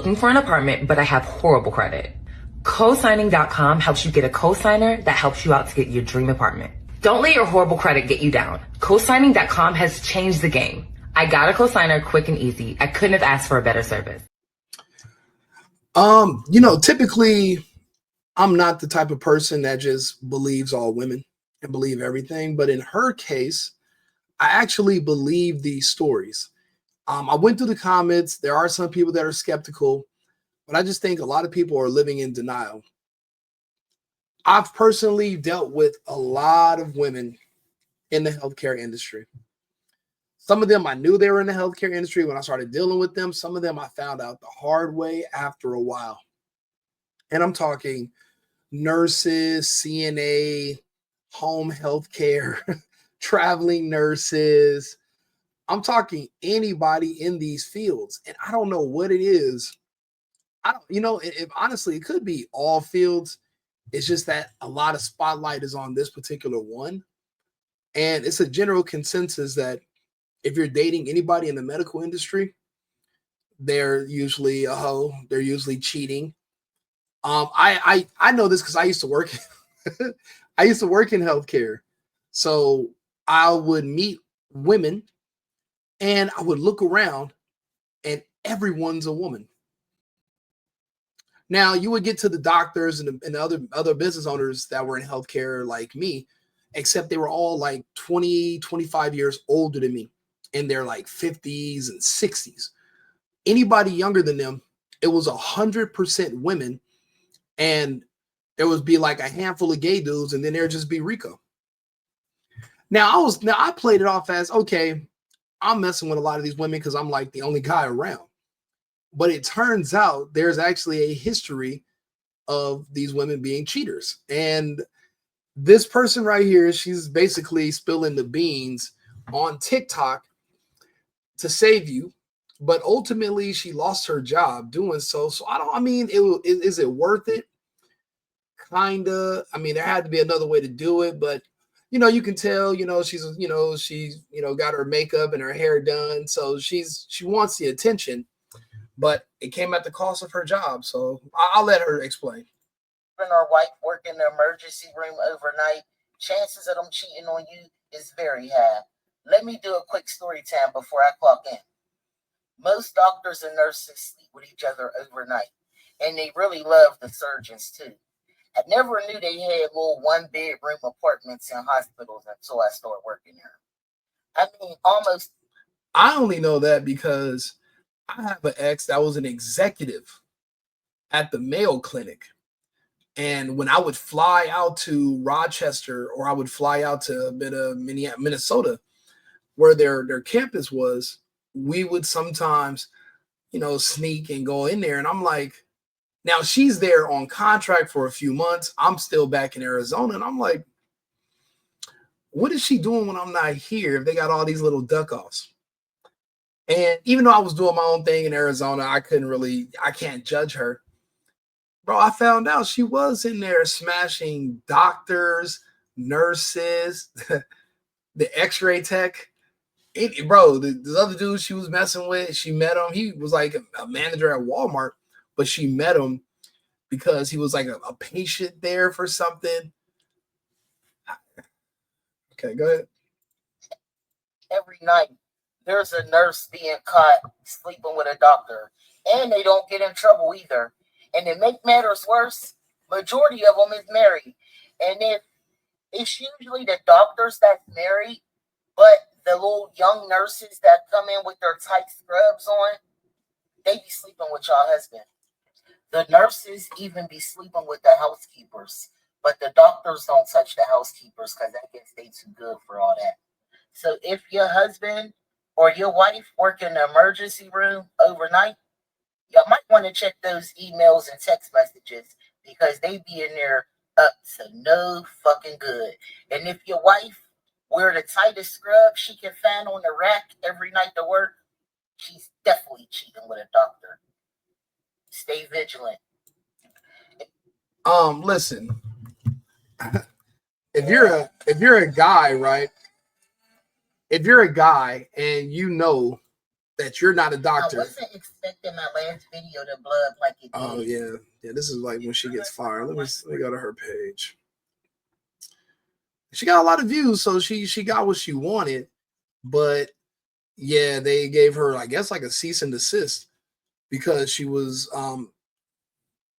looking for an apartment, but I have horrible credit. Cosigning.com helps you get a cosigner that helps you out to get your dream apartment. Don't let your horrible credit get you down. Cosigning.com has changed the game. I got a cosigner quick and easy. I couldn't have asked for a better service. Typically I'm not the type of person that just believes all women and believe everything. But in her case, I actually believe these stories. I went through the comments. There are some people that are skeptical, but I just think a lot of people are living in denial. I've personally dealt with a lot of women in the healthcare industry. Some of them I knew they were in the healthcare industry when I started dealing with them. Some of them I found out the hard way after a while. And I'm talking nurses, CNA, home healthcare, traveling nurses. I'm talking anybody in these fields. And I don't know what it is. If honestly, it could be all fields. It's just that a lot of spotlight is on this particular one. And it's a general consensus that if you're dating anybody in the medical industry, they're usually a hoe. They're usually cheating. I know this because I used to work. I used to work in healthcare, so I would meet women, and I would look around, and everyone's a woman. Now you would get to the doctors and other business owners that were in healthcare like me, except they were all like 20, 25 years older than me, in their like 50s and 60s. Anybody younger than them, it was 100% women, and there would be like a handful of gay dudes, and then there'd just be Rico. Now I played it off as, okay, I'm messing with a lot of these women because I'm like the only guy around. But it turns out there's actually a history of these women being cheaters. And this person right here, she's basically spilling the beans on TikTok to save you. But ultimately, she lost her job doing so. So is it worth it? Kinda. I mean, there had to be another way to do it, but you can tell, she's got her makeup and her hair done. So she wants the attention, but it came at the cost of her job. So I'll let her explain. Or wife work in the emergency room overnight, chances of them cheating on you is very high. Let me do a quick story time before I clock in. Most doctors and nurses sleep with each other overnight, and they really love the surgeons too. I never knew they had little one-bedroom apartments in hospitals until I started working there. I mean, almost. I only know that because I have an ex that was an executive at the Mayo Clinic. And when I would fly out to Rochester, or I would fly out to a bit of Minnesota, where their campus was, we would sometimes, sneak and go in there. And I'm like, now she's there on contract for a few months. I'm still back in Arizona. And I'm like, what is she doing when I'm not here if they got all these little duck-offs? And even though I was doing my own thing in Arizona, I can't judge her. Bro, I found out she was in there smashing doctors, nurses, the x-ray tech. The other dude she was messing with, she met him. He was like a manager at Walmart, but she met him because he was like a patient there for something. Okay, go ahead. Every night, there's a nurse being caught sleeping with a doctor, and they don't get in trouble either. And to make matters worse, majority of them is married. And it's usually the doctors that's married, but the little young nurses that come in with their tight scrubs on, they be sleeping with your husband. The nurses even be sleeping with the housekeepers, but the doctors don't touch the housekeepers because I guess they too good for all that. So if your husband or your wife work in the emergency room overnight, you might want to check those emails and text messages because they be in there up to no fucking good. And if your wife wear the tightest scrub she can find on the rack every night to work, she's definitely cheating with a doctor. Stay vigilant. Listen. If you're a guy, right? If you're a guy and that you're not a I doctor. wasn't expecting my last video to blow up like it did. Oh yeah. This is like when she gets fired. Let me go to her page. She got a lot of views, so she got what she wanted, but yeah, they gave her, I guess, like a cease and desist because she was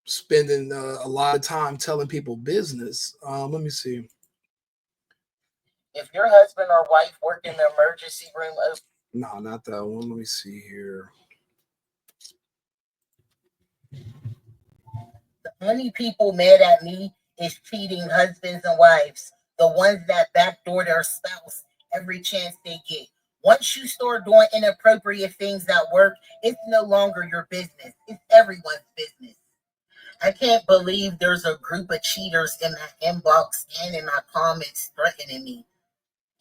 spending a lot of time telling people business. Let me see. If your husband or wife work in the emergency room, No, not that one. Let me see here. the only people mad at me is cheating husbands and wives, the ones that backdoor their spouse every chance they get. Once you start doing inappropriate things at work, it's no longer your business. It's everyone's business. I can't believe there's a group of cheaters in my inbox and in my comments threatening me.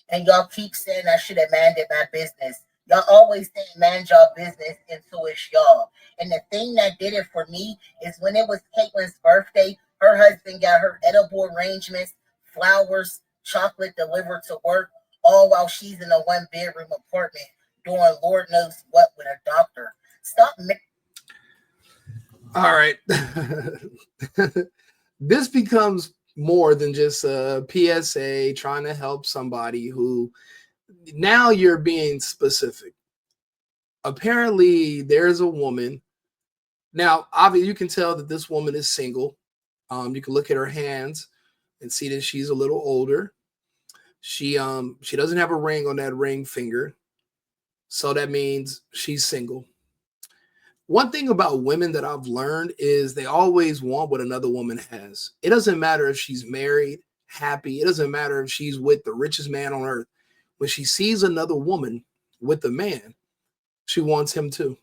And y'all keep saying I should have minded my business. Y'all always say mind y'all business until it's y'all. And the thing that did it for me is when it was Caitlin's birthday, her husband got her edible arrangements, flowers, chocolate delivered to work, all while she's in a 1-bedroom apartment doing Lord knows what with a doctor. Stop. All right. This becomes more than just a PSA trying to help somebody who now you're being specific. Apparently, there's a woman. Now, obviously, you can tell that this woman is single. You can look at her hands and see that she's a little older. She doesn't have a ring on that ring finger. So that means she's single. One thing about women that I've learned is they always want what another woman has. It doesn't matter if she's married, happy. It doesn't matter if she's with the richest man on earth. When she sees another woman with a man, she wants him too.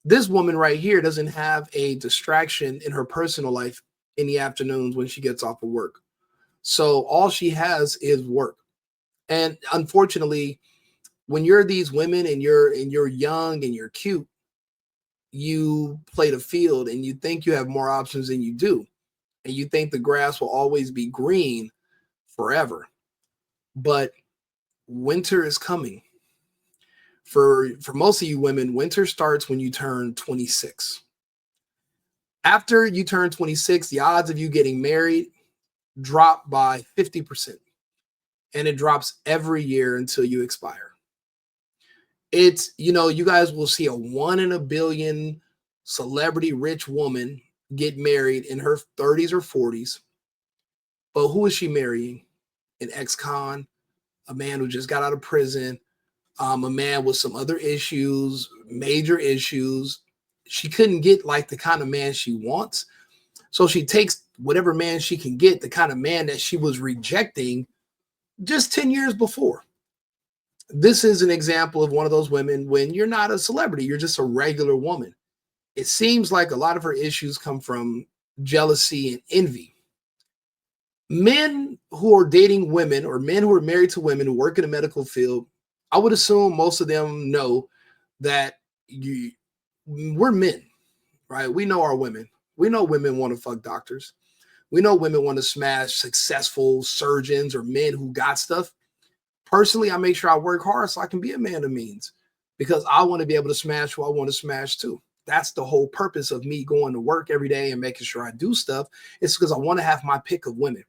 This woman right here doesn't have a distraction in her personal life in the afternoons when she gets off of work. So all she has is work. And unfortunately, when you're these women and you're young and you're cute, you play the field and you think you have more options than you do. And you think the grass will always be green forever. But winter is coming. For most of you women, winter starts when you turn 26. After you turn 26, the odds of you getting married drop by 50%. And it drops every year until you expire. It's, you guys will see a 1 in a billion celebrity rich woman get married in her 30s or 40s. But who is she marrying? An ex-con, a man who just got out of prison, a man with some other issues, major issues. She couldn't get like the kind of man she wants. So she takes whatever man she can get, the kind of man that she was rejecting just 10 years before. This is an example of one of those women when you're not a celebrity, you're just a regular woman. It seems like a lot of her issues come from jealousy and envy. Men who are dating women or men who are married to women who work in the medical field, I would assume most of them know that we're men, right? We know our women. We know women want to fuck doctors. We know women want to smash successful surgeons or men who got stuff. Personally, I make sure I work hard so I can be a man of means because I want to be able to smash who I want to smash too. That's the whole purpose of me going to work every day and making sure I do stuff. It's because I want to have my pick of women.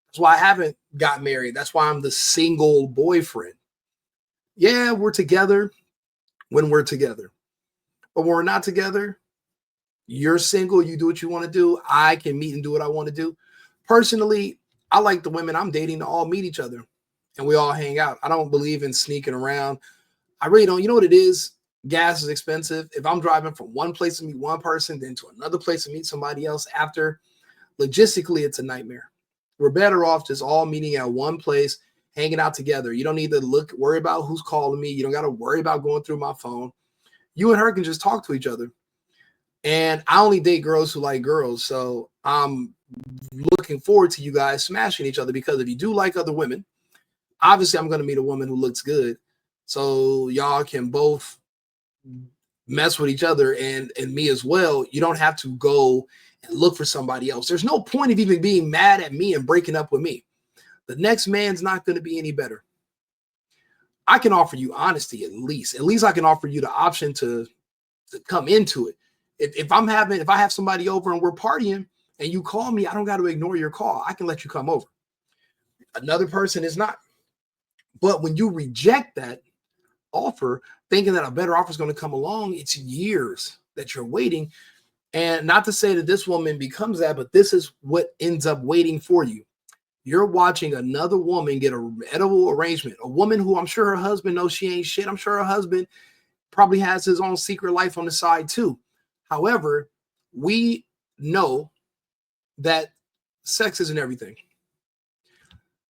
That's why I haven't got married. That's why I'm the single boyfriend. Yeah, we're together when we're together. But when we're not together, you're single, you do what you want to do. I can meet and do what I want to do. Personally, I like the women I'm dating to all meet each other and we all hang out. I don't believe in sneaking around. I really don't. You know what it is? Gas is expensive. If I'm driving from one place to meet one person, then to another place to meet somebody else after, logistically, it's a nightmare. We're better off just all meeting at one place, hanging out together. You don't need to worry about who's calling me. You don't got to worry about going through my phone. You and her can just talk to each other. And I only date girls who like girls. So I'm looking forward to you guys smashing each other because if you do like other women, obviously I'm going to meet a woman who looks good. So y'all can both mess with each other and me as well. You don't have to go and look for somebody else. There's no point of even being mad at me and breaking up with me. The next man's not going to be any better. I can offer you honesty at least. At least I can offer you the option to come into it. If I have somebody over and we're partying and you call me, I don't got to ignore your call. I can let you come over. Another person is not. But when you reject that offer, thinking that a better offer is going to come along, it's years that you're waiting. And not to say that this woman becomes that, but this is what ends up waiting for you. You're watching another woman get an edible arrangement, a woman who I'm sure her husband knows she ain't shit. I'm sure her husband probably has his own secret life on the side too. However, we know that sex isn't everything.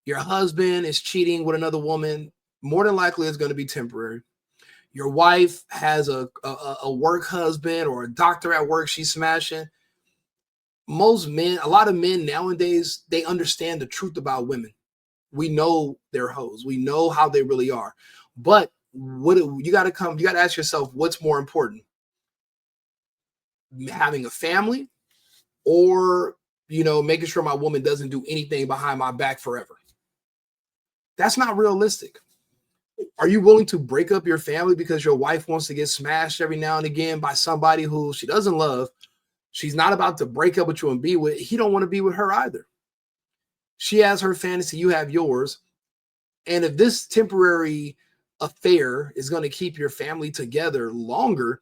Your husband is cheating with another woman. More than likely, it's going to be temporary. Your wife has a work husband or a doctor at work she's smashing. Most men, a lot of men nowadays, they understand the truth about women. We know they're hoes. We know how they really are. But you got to ask yourself, what's more important? Having a family or, making sure my woman doesn't do anything behind my back forever? That's not realistic. Are you willing to break up your family because your wife wants to get smashed every now and again by somebody who she doesn't love? She's not about to break up with you and be with. He don't want to be with her either. She has her fantasy. You have yours. And if this temporary affair is going to keep your family together longer,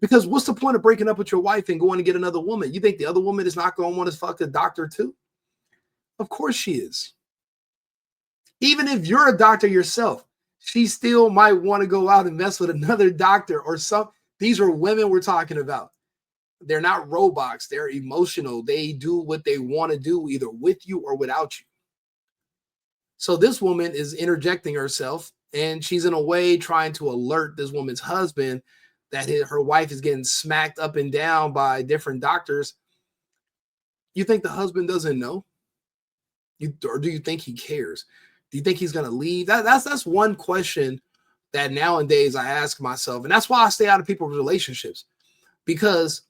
because what's the point of breaking up with your wife and going to get another woman? You think the other woman is not going to want to fuck a doctor too? Of course she is. Even if you're a doctor yourself, she still might want to go out and mess with another doctor or some. These are women we're talking about. They're not robots. They're emotional. They do what they want to do, either with you or without you. So this woman is interjecting herself, and she's in a way trying to alert this woman's husband that her wife is getting smacked up and down by different doctors. You think the husband doesn't know? Or do you think he cares? Do you think he's going to leave? That's one question that nowadays I ask myself. And that's why I stay out of people's relationships, because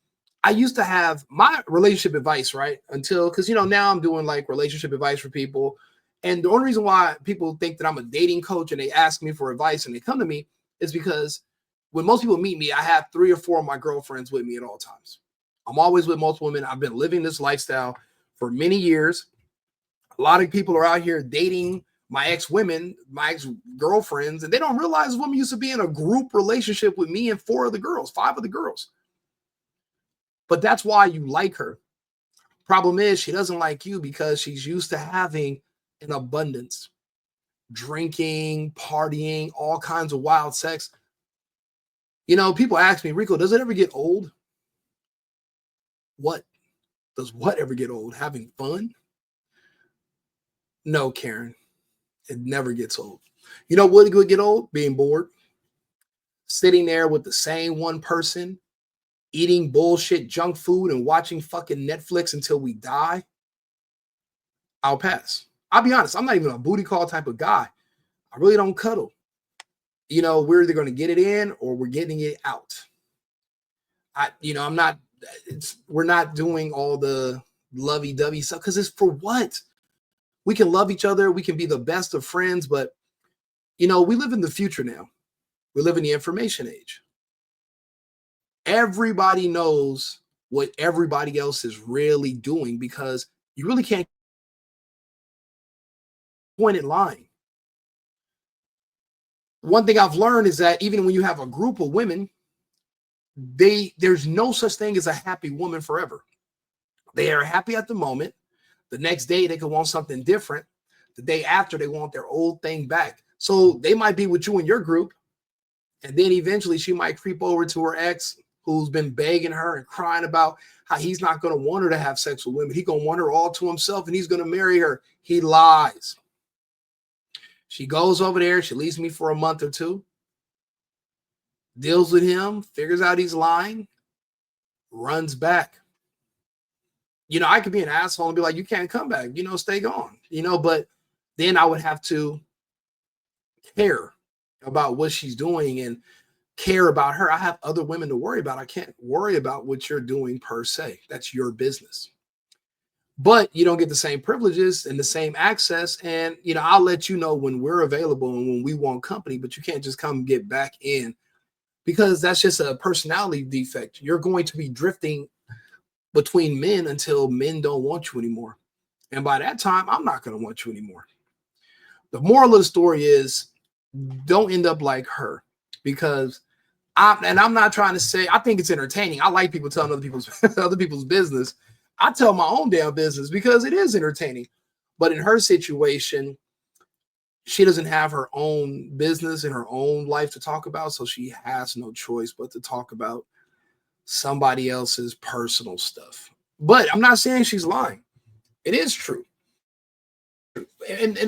I used to have my relationship advice, right? Because now I'm doing like relationship advice for people. And the only reason why people think that I'm a dating coach and they ask me for advice and they come to me is because when most people meet me, I have 3 or 4 of my girlfriends with me at all times. I'm always with multiple women. I've been living this lifestyle for many years. A lot of people are out here dating my ex-women, my ex-girlfriends, and they don't realize this woman used to be in a group relationship with me and 5 of the girls. But that's why you like her. Problem is, she doesn't like you because she's used to having an abundance, drinking, partying, all kinds of wild sex. People ask me, Rico, does it ever get old? What? Does what ever get old? Having fun? No, Karen. It never gets old. You know what would get old? Being bored. Sitting there with the same one person, eating bullshit junk food and watching fucking Netflix until we die. I'll pass. I'll be honest. I'm not even a booty call type of guy. I really don't cuddle. We're either going to get it in or we're getting it out. We're not doing all the lovey-dovey stuff because it's for what? We can love each other. We can be the best of friends, but we live in the future now. We live in the information age. Everybody knows what everybody else is really doing because you really can't point it lying. One thing I've learned is that even when you have a group of women, there's no such thing as a happy woman forever. They are happy at the moment. The next day, they could want something different. The day after, they want their old thing back. So they might be with you in your group, and then eventually she might creep over to her ex who's been begging her and crying about how he's not going to want her to have sex with women. He's going to want her all to himself, and he's going to marry her. He lies. She goes over there. She leaves me for a month or 2, deals with him, figures out he's lying, runs back. I could be an asshole and be like, you can't come back, stay gone, but then I would have to care about what she's doing and care about her. I have other women to worry about. I can't worry about what you're doing per se. That's your business. but you don't get the same privileges and the same access. And, I'll let you know when we're available and when we want company, but you can't just come get back in because that's just a personality defect. You're going to be drifting between men until men don't want you anymore. And by that time, I'm not going to want you anymore. The moral of the story is don't end up like her, because I'm not trying to say, I think it's entertaining. I like people telling other people's business. I tell my own damn business because it is entertaining. But in her situation, she doesn't have her own business and her own life to talk about. So she has no choice but to talk about somebody else's personal stuff. But I'm not saying she's lying. It is true. And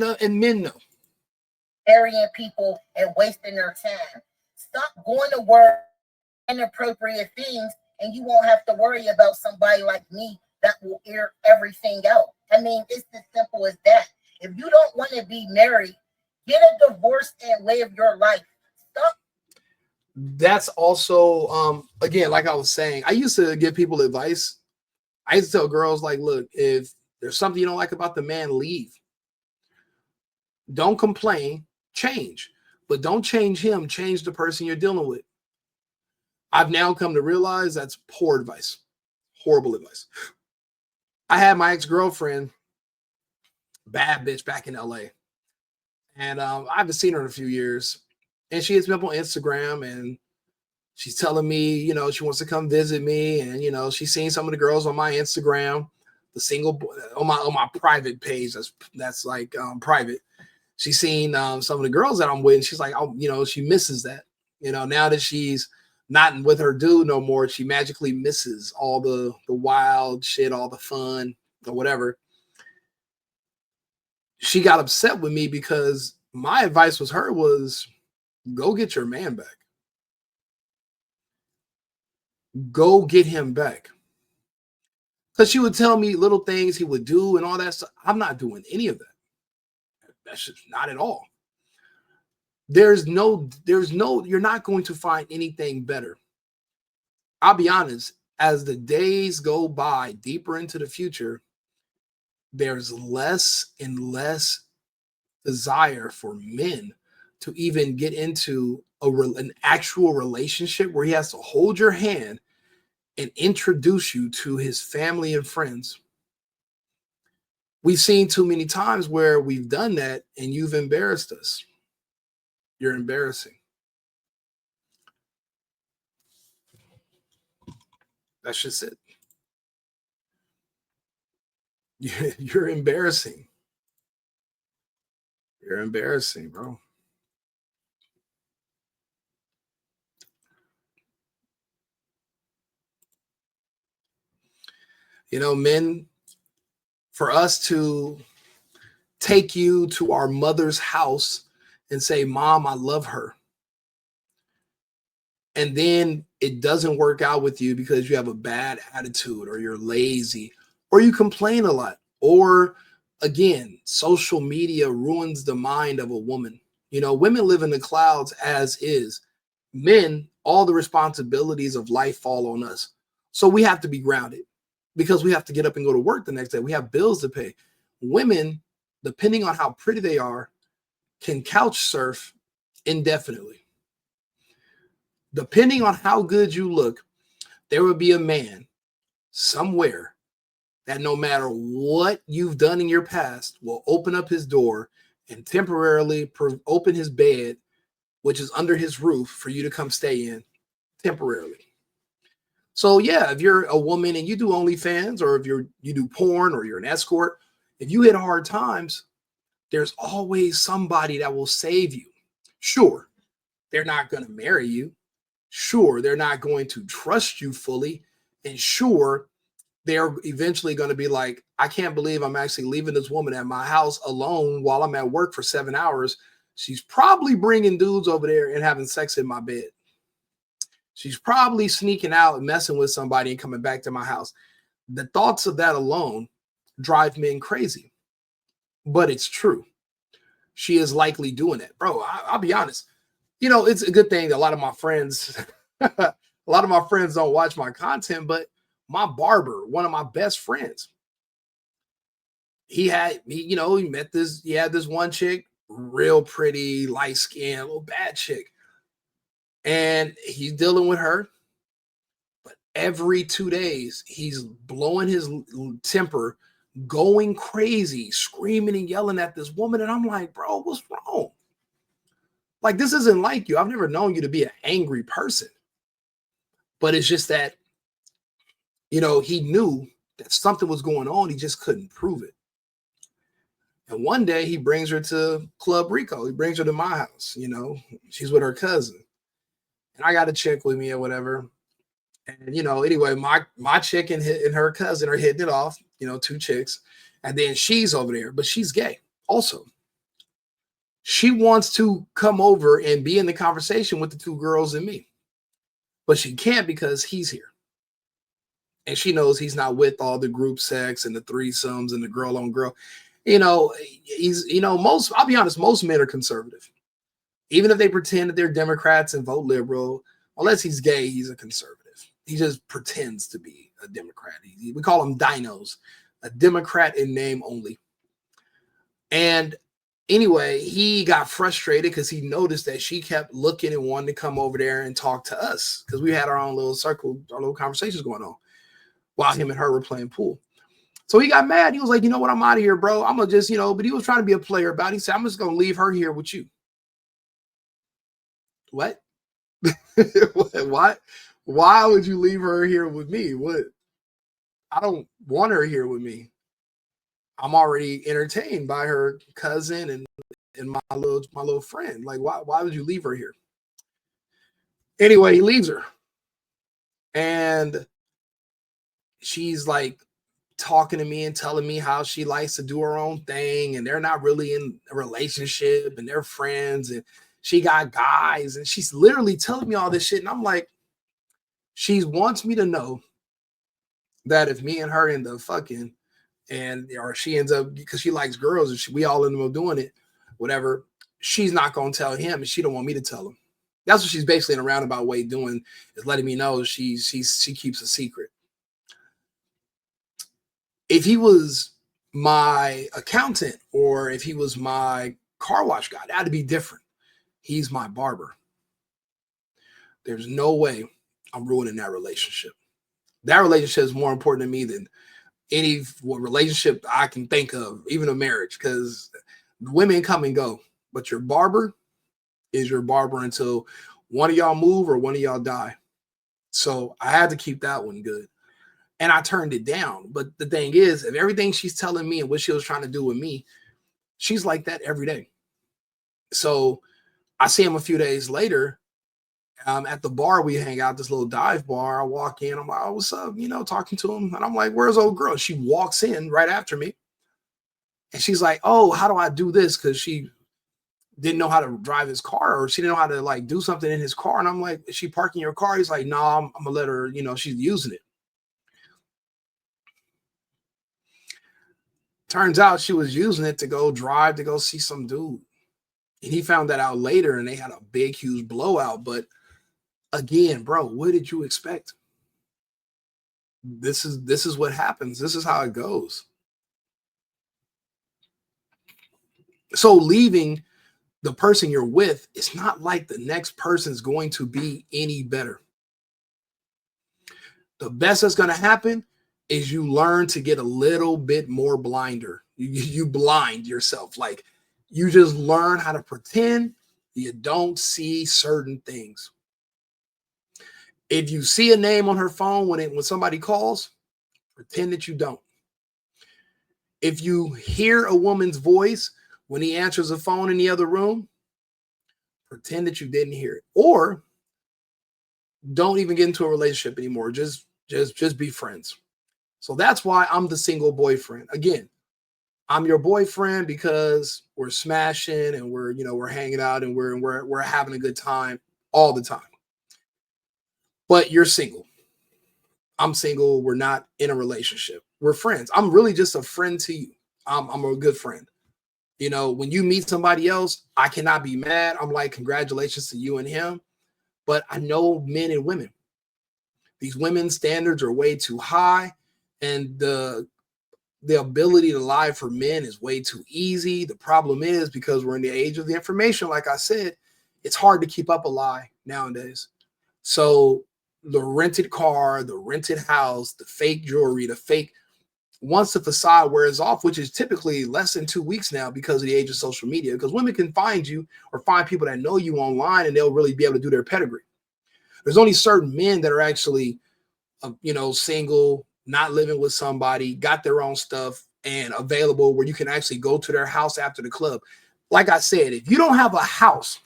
men know. Marrying people and wasting their time. Stop going to work inappropriate things, and you won't have to worry about somebody like me that will air everything out. I mean, it's as simple as that. If you don't want to be married, get a divorce and live your life. Stop. That's also, again, like I was saying, I used to give people advice. I used to tell girls, like, look, if there's something you don't like about the man, leave. Don't complain, change. But don't change him, change the person you're dealing with. I've now come to realize that's poor advice, horrible advice. I had my ex-girlfriend, bad bitch, back in LA. And I haven't seen her in a few years. And she hits me up on Instagram and she's telling me, she wants to come visit me. And, she's seen some of the girls on my Instagram, the single on my private page. That's like private. She's seen some of the girls that I'm with. And she's like, oh, she misses that. Now that she's not with her dude no more, she magically misses all the wild shit, all the fun or whatever. She got upset with me because my advice was go get your man back. Go get him back. Because she would tell me little things he would do and all that stuff. I'm not doing any of that. That's just not at all. You're not going to find anything better. I'll be honest, as the days go by deeper into the future, there's less and less desire for men to even get into an actual relationship where he has to hold your hand and introduce you to his family and friends. We've seen too many times where we've done that and you've embarrassed us. You're embarrassing. That's just it. You're embarrassing. You're embarrassing, bro. Men, for us to take you to our mother's house and say, Mom, I love her. And then it doesn't work out with you because you have a bad attitude or you're lazy or you complain a lot. Or again, social media ruins the mind of a woman. Women live in the clouds as is. Men, all the responsibilities of life fall on us. So we have to be grounded because we have to get up and go to work the next day. We have bills to pay. Women, depending on how pretty they are, can couch surf indefinitely. Depending on how good you look, there will be a man somewhere that no matter what you've done in your past will open up his door and temporarily open his bed, which is under his roof, for you to come stay in temporarily. So yeah, if you're a woman and you do OnlyFans, or if you do porn, or you're an escort, if you hit hard times, there's always somebody that will save you. Sure, they're not going to marry you. Sure, they're not going to trust you fully. And sure, they're eventually going to be like, I can't believe I'm actually leaving this woman at my house alone while I'm at work for 7 hours. She's probably bringing dudes over there and having sex in my bed. She's probably sneaking out and messing with somebody and coming back to my house. The thoughts of that alone drive men crazy. But it's true. She is likely doing it. Bro, I'll be honest. It's a good thing that a lot of my friends don't watch my content, but my barber, one of my best friends, he had he met this, he had this one chick, real pretty, light skinned, little bad chick. And he's dealing with her. But every 2 days, he's blowing his temper, going crazy, screaming and yelling at this woman. And I'm like, bro, what's wrong? Like, this isn't like you. I've never known you to be an angry person. But it's just that, he knew that something was going on. He just couldn't prove it. And one day he brings her to Club Rico. He brings her to my house. She's with her cousin. And I got a chick with me or whatever. And, anyway, my chick and her cousin are hitting it off, 2 chicks. And then she's over there, but she's gay also. She wants to come over and be in the conversation with the 2 girls and me. But she can't because he's here. And she knows he's not with all the group sex and the threesomes and the girl on girl. I'll be honest, most men are conservative. Even if they pretend that they're Democrats and vote liberal, unless he's gay, he's a conservative. He just pretends to be a Democrat. We call them dinos, a Democrat in name only. And anyway, he got frustrated because he noticed that she kept looking and wanting to come over there and talk to us because we had our own little circle, our little conversations going on while him and her were playing pool. So he got mad. He was like, you know what? I'm out of here, bro. I'm going to just, but he was trying to be a player about it. He said, I'm just going to leave her here with you. What? What? Why would you leave her here with me? What? I don't want her here with me. I'm already entertained by her cousin and my little friend. Like, why would you leave her here? Anyway, he leaves her. And she's like talking to me and telling me how she likes to do her own thing. And they're not really in a relationship and they're friends. And she got guys. And she's literally telling me all this shit. And I'm like, she wants me to know that if me and her end up fucking, or she ends up, because she likes girls and we all end up doing it, whatever, she's not going to tell him and she don't want me to tell him. That's what she's basically in a roundabout way doing, is letting me know she keeps a secret. If he was my accountant or if he was my car wash guy, that'd be different. He's my barber. There's no way I'm ruining that relationship. That relationship is more important to me than any relationship I can think of, even a marriage, because women come and go, but your barber is your barber until one of y'all move or one of y'all die. So I had to keep that one good. And I turned it down. But the thing is, if everything she's telling me and what she was trying to do with me, she's like that every day. So I see him a few days later. At the bar, we hang out, this little dive bar. I walk in, I'm like, oh, what's up? Talking to him. And I'm like, where's old girl? She walks in right after me. And she's like, oh, how do I do this? Because she didn't know how to drive his car, or she didn't know how to do something in his car. And I'm like, is she parking your car? He's like, no, I'm going to let her, she's using it. Turns out she was using it to go drive to go see some dude. And he found that out later and they had a big, huge blowout. But again, bro, what did you expect? This is what happens. This is how it goes. So leaving the person you're with, it's not like the next person's going to be any better. The best that's going to happen is you learn to get a little bit more blinder. You blind yourself. Like, you just learn how to pretend you don't see certain things. If you see a name on her phone when somebody calls, pretend that you don't. If you hear a woman's voice when he answers the phone in the other room, pretend that you didn't hear it. Or don't even get into a relationship anymore. Just be friends. So that's why I'm the single boyfriend. Again, I'm your boyfriend because we're smashing and we're hanging out and we're having a good time all the time. But you're single. I'm single. We're not in a relationship. We're friends. I'm really just a friend to you. I'm a good friend. When you meet somebody else, I cannot be mad. I'm like, congratulations to you and him. But I know men and women. These women's standards are way too high. And the the ability to lie for men is way too easy. The problem is because we're in the age of the information, like I said, it's hard to keep up a lie nowadays. So the rented car, the rented house, the fake jewelry, the fake, once the facade wears off, which is typically less than 2 weeks now because of the age of social media, because women can find you or find people that know you online and they'll really be able to do their pedigree. There's only certain men that are actually, single, not living with somebody, got their own stuff and available where you can actually go to their house after the club. Like I said, if you don't have a house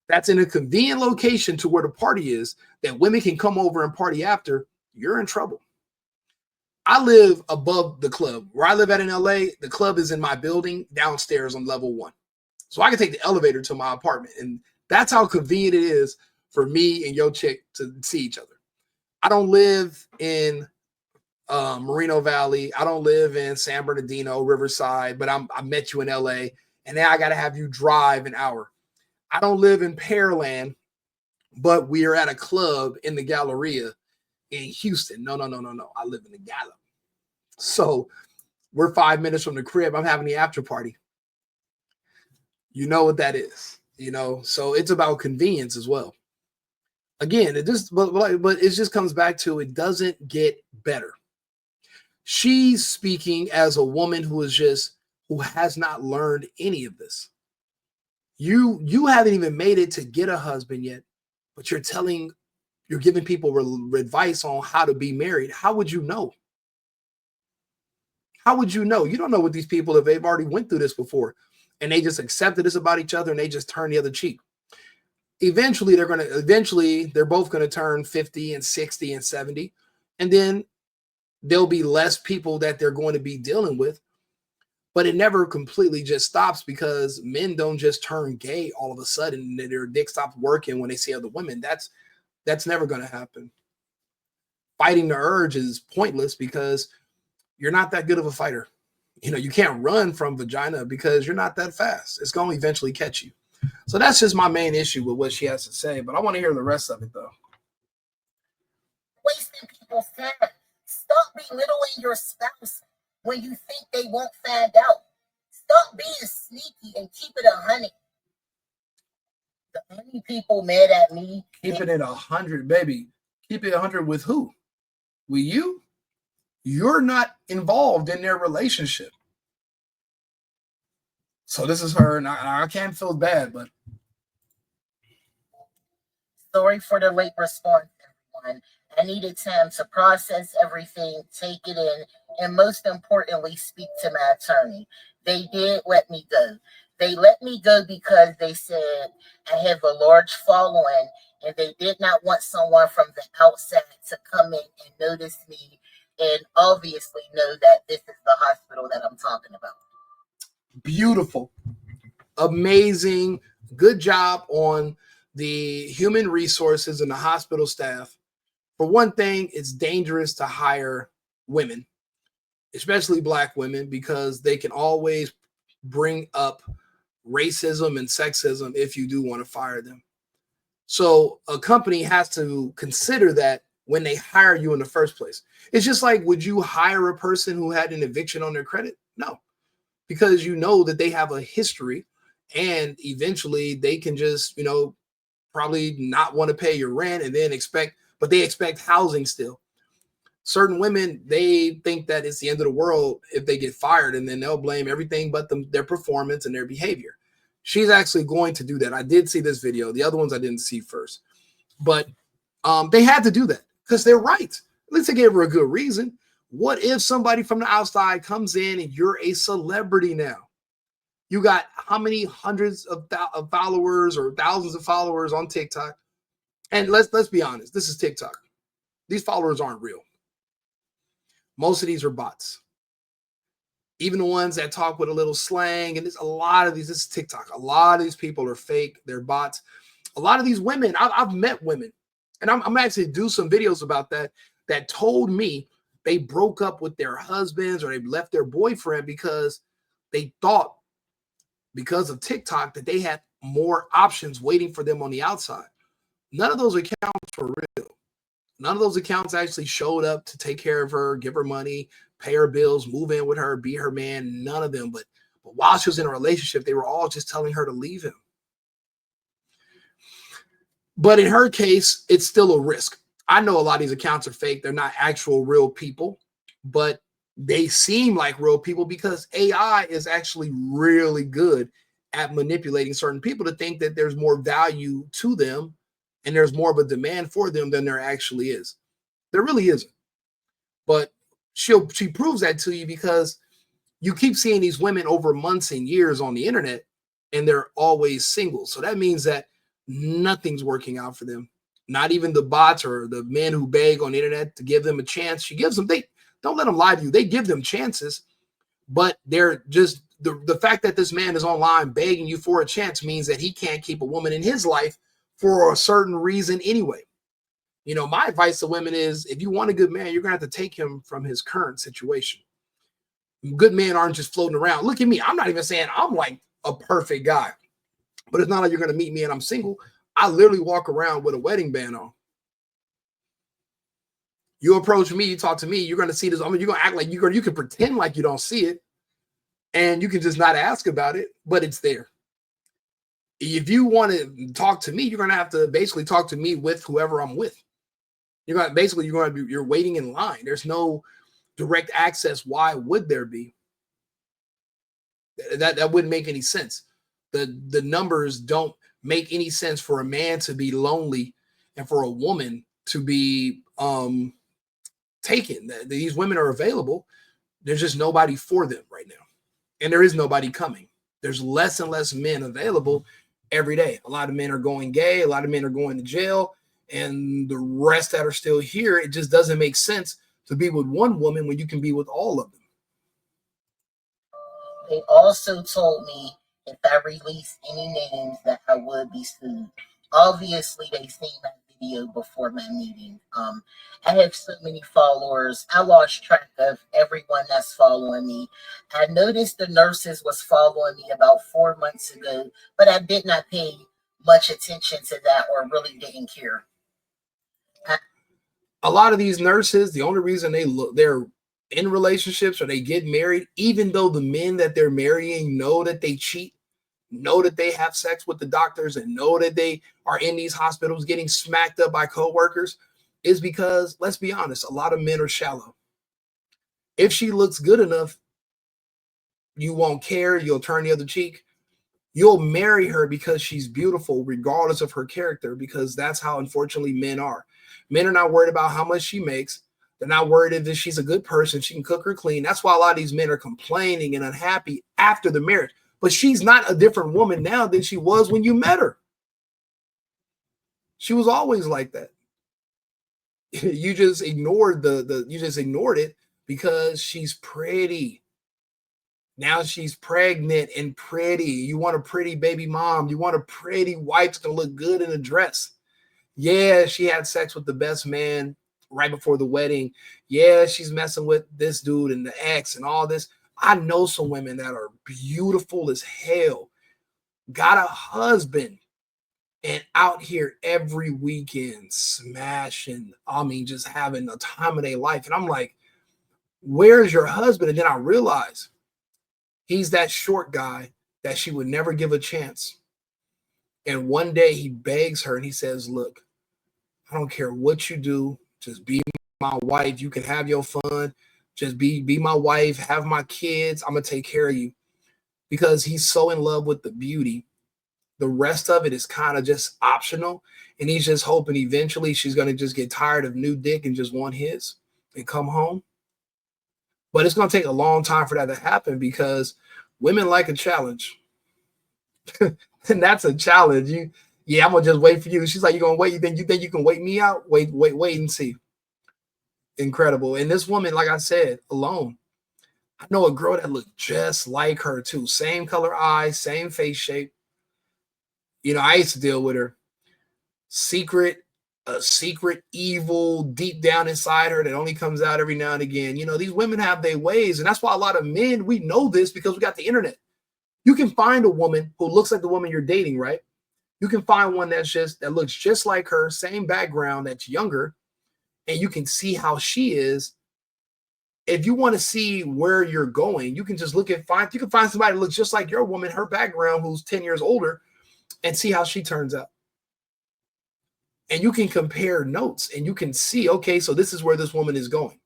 that's in a convenient location to where the party is, that women can come over and party after, you're in trouble. I live above the club. Where I live at in LA, the club is in my building downstairs on level 1. So I can take the elevator to my apartment. And that's how convenient it is for me and your chick to see each other. I don't live in Moreno Valley. I don't live in San Bernardino, Riverside, but I met you in LA. And now I got to have you drive an hour. I don't live in Pearland, but we are at a club in the Galleria in Houston. No. I live in the Gala. So we're 5 minutes from the crib. I'm having the after party. You know what that is, so it's about convenience as well. Again, it just, but it just comes back to, it doesn't get better. She's speaking as a woman who has not learned any of this. You haven't even made it to get a husband yet, but you're giving people advice on how to be married. How would you know? How would you know? You don't know what these people, if they've already went through this before and they just accepted this about each other and they just turn the other cheek. Eventually, they're both going to turn 50 and 60 and 70. And then there'll be less people that they're going to be dealing with. But it never completely just stops, because men don't just turn gay all of a sudden and their dick stops working when they see other women. That's never going to happen. Fighting the urge is pointless because you're not that good of a fighter. You can't run from vagina because you're not that fast. It's going to eventually catch you. So that's just my main issue with what she has to say. But I want to hear the rest of it, though. Wasting people's time. Stop belittling your spouse when you think they won't find out. Stop being sneaky and keep it 100. The only people mad at me. Keep it at 100, baby. Keep it 100 with who? With you? You're not involved in their relationship. So this is her, and I can't feel bad, but. Sorry for the late response, everyone. I needed time to process everything, take it in, and most importantly, speak to my attorney. They did let me go. They let me go because they said I have a large following and they did not want someone from the outside to come in and notice me and obviously know that this is the hospital that I'm talking about. Beautiful. Amazing. Good job on the human resources and the hospital staff. For one thing, it's dangerous to hire women, especially Black women, because they can always bring up racism and sexism if you do want to fire them. So a company has to consider that when they hire you in the first place. It's just like, would you hire a person who had an eviction on their credit? No, because you know that they have a history and eventually they can just, probably not want to pay your rent and then but they expect housing still. Certain women, they think that it's the end of the world if they get fired, and then they'll blame everything but their performance and their behavior. She's actually going to do that. I did see this video. The other ones I didn't see first. But they had to do that because they're right. At least they gave her a good reason. What if somebody from the outside comes in and you're a celebrity now? You got how many hundreds of followers or thousands of followers on TikTok? And let's be honest, this is TikTok. These followers aren't real. Most of these are bots. Even the ones that talk with a little slang, and there's a lot of these. This is TikTok. A lot of these people are fake. They're bots. A lot of these women, I've met women, and I'm actually do some videos about that told me they broke up with their husbands or they left their boyfriend because they thought, because of TikTok, that they had more options waiting for them on the outside. None of those accounts were real. None of those accounts actually showed up to take care of her, give her money, pay her bills, move in with her, be her man. None of them. But while she was in a relationship, they were all just telling her to leave him. But in her case, it's still a risk. I know a lot of these accounts are fake. They're not actual real people, but they seem like real people because AI is actually really good at manipulating certain people to think that there's more value to them and there's more of a demand for them than there actually is. There really isn't. But she proves that to you because you keep seeing these women over months and years on the internet and they're always single. So that means that nothing's working out for them. Not even the bots or the men who beg on the internet to give them a chance. She gives them, they don't let them lie to you. They give them chances, but they're just the fact that this man is online begging you for a chance means that he can't keep a woman in his life for a certain reason anyway. You know, my advice to women is if you want a good man, you're going to have to take him from his current situation. Good men aren't just floating around. Look at me. I'm not even saying I'm like a perfect guy, but it's not like you're going to meet me and I'm single. I literally walk around with a wedding band on. You approach me, you talk to me, you're going to see this. I mean, you're going to act like you can pretend like you don't see it and you can just not ask about it, but it's there. If you want to talk to me, you're going to have to basically talk to me with whoever I'm with. You're waiting in line. There's no direct access. Why would there be? That wouldn't make any sense. The numbers don't make any sense for a man to be lonely and for a woman to be taken. These women are available. There's just nobody for them right now. And there is nobody coming. There's less and less men available every day. A lot of men are going gay. A lot of men are going to jail. And the rest that are still here, it just doesn't make sense to be with one woman when you can be with all of them. They also told me if I released any names that I would be sued. Obviously, they seen that video before my meeting. I have so many followers. I lost track of everyone that's following me. I noticed the nurses was following me about 4 months ago, but I did not pay much attention to that or really didn't care. A lot of these nurses, the only reason they're in relationships or they get married, even though the men that they're marrying know that they cheat, know that they have sex with the doctors, and know that they are in these hospitals getting smacked up by coworkers, is because, let's be honest, a lot of men are shallow. If she looks good enough, you won't care. You'll turn the other cheek. You'll marry her because she's beautiful, regardless of her character, because that's how, unfortunately, men are. Men are not worried about how much she makes. They're not worried if she's a good person. She can cook or clean. That's why a lot of these men are complaining and unhappy after the marriage. But she's not a different woman now than she was when you met her. She was always like that. You just ignored it because she's pretty. Now she's pregnant and pretty. You want a pretty baby mom. You want a pretty wife that's gonna look good in a dress. Yeah, she had sex with the best man right before the wedding. Yeah, she's messing with this dude and the ex and all this. I know some women that are beautiful as hell, got a husband, and out here every weekend smashing. I mean, just having the time of their life. And I'm like, where's your husband? And then I realize he's that short guy that she would never give a chance. And one day he begs her and he says, look, I don't care what you do. Just be my wife. You can have your fun. Just be my wife. Have my kids. I'm going to take care of you. Because he's so in love with the beauty. The rest of it is kind of just optional. And he's just hoping eventually she's going to just get tired of new dick and just want his and come home. But it's going to take a long time for that to happen because women like a challenge. And that's a challenge. I'm gonna just wait for you. She's like, you gonna wait? You think you can wait me out? Wait and see. Incredible. And this woman, like I said, alone. I know a girl that looked just like her too. Same color eyes, same face shape. You know, I used to deal with her. A secret evil deep down inside her that only comes out every now and again. You know, these women have their ways, and that's why a lot of men, we know this because we got the internet. You can find a woman who looks like the woman you're dating, right? You can find one that looks just like her, same background, that's younger, and you can see how she is. If you want to see where you're going, you can just you can find somebody that looks just like your woman, her background, who's 10 years older, and see how she turns out. And you can compare notes and you can see, okay, so this is where this woman is going.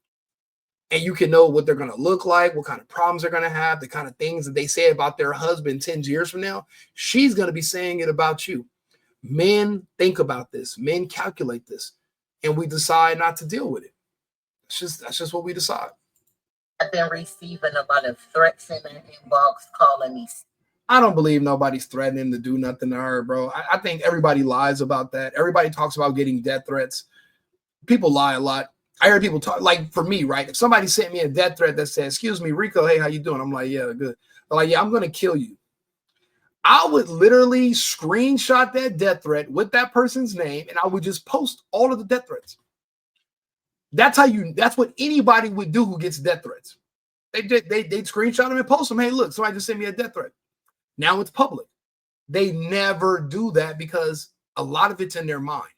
And you can know what they're going to look like, what kind of problems they're going to have, the kind of things that they say about their husband 10 years from now. She's going to be saying it about you. Men think about this. Men calculate this. And we decide not to deal with it. That's just what we decide. I've been receiving a lot of threats in my inbox calling me. I don't believe nobody's threatening to do nothing to her, bro. I think everybody lies about that. Everybody talks about getting death threats. People lie a lot. I heard people talk, like for me, right? If somebody sent me a death threat that said, "Excuse me, Rico, hey, how you doing?" I'm like, "Yeah, good." They're like, "Yeah, I'm going to kill you." I would literally screenshot that death threat with that person's name, and I would just post all of the death threats. That's what anybody would do who gets death threats. They'd screenshot them and post them. Hey, look, somebody just sent me a death threat. Now it's public. They never do that because a lot of it's in their mind.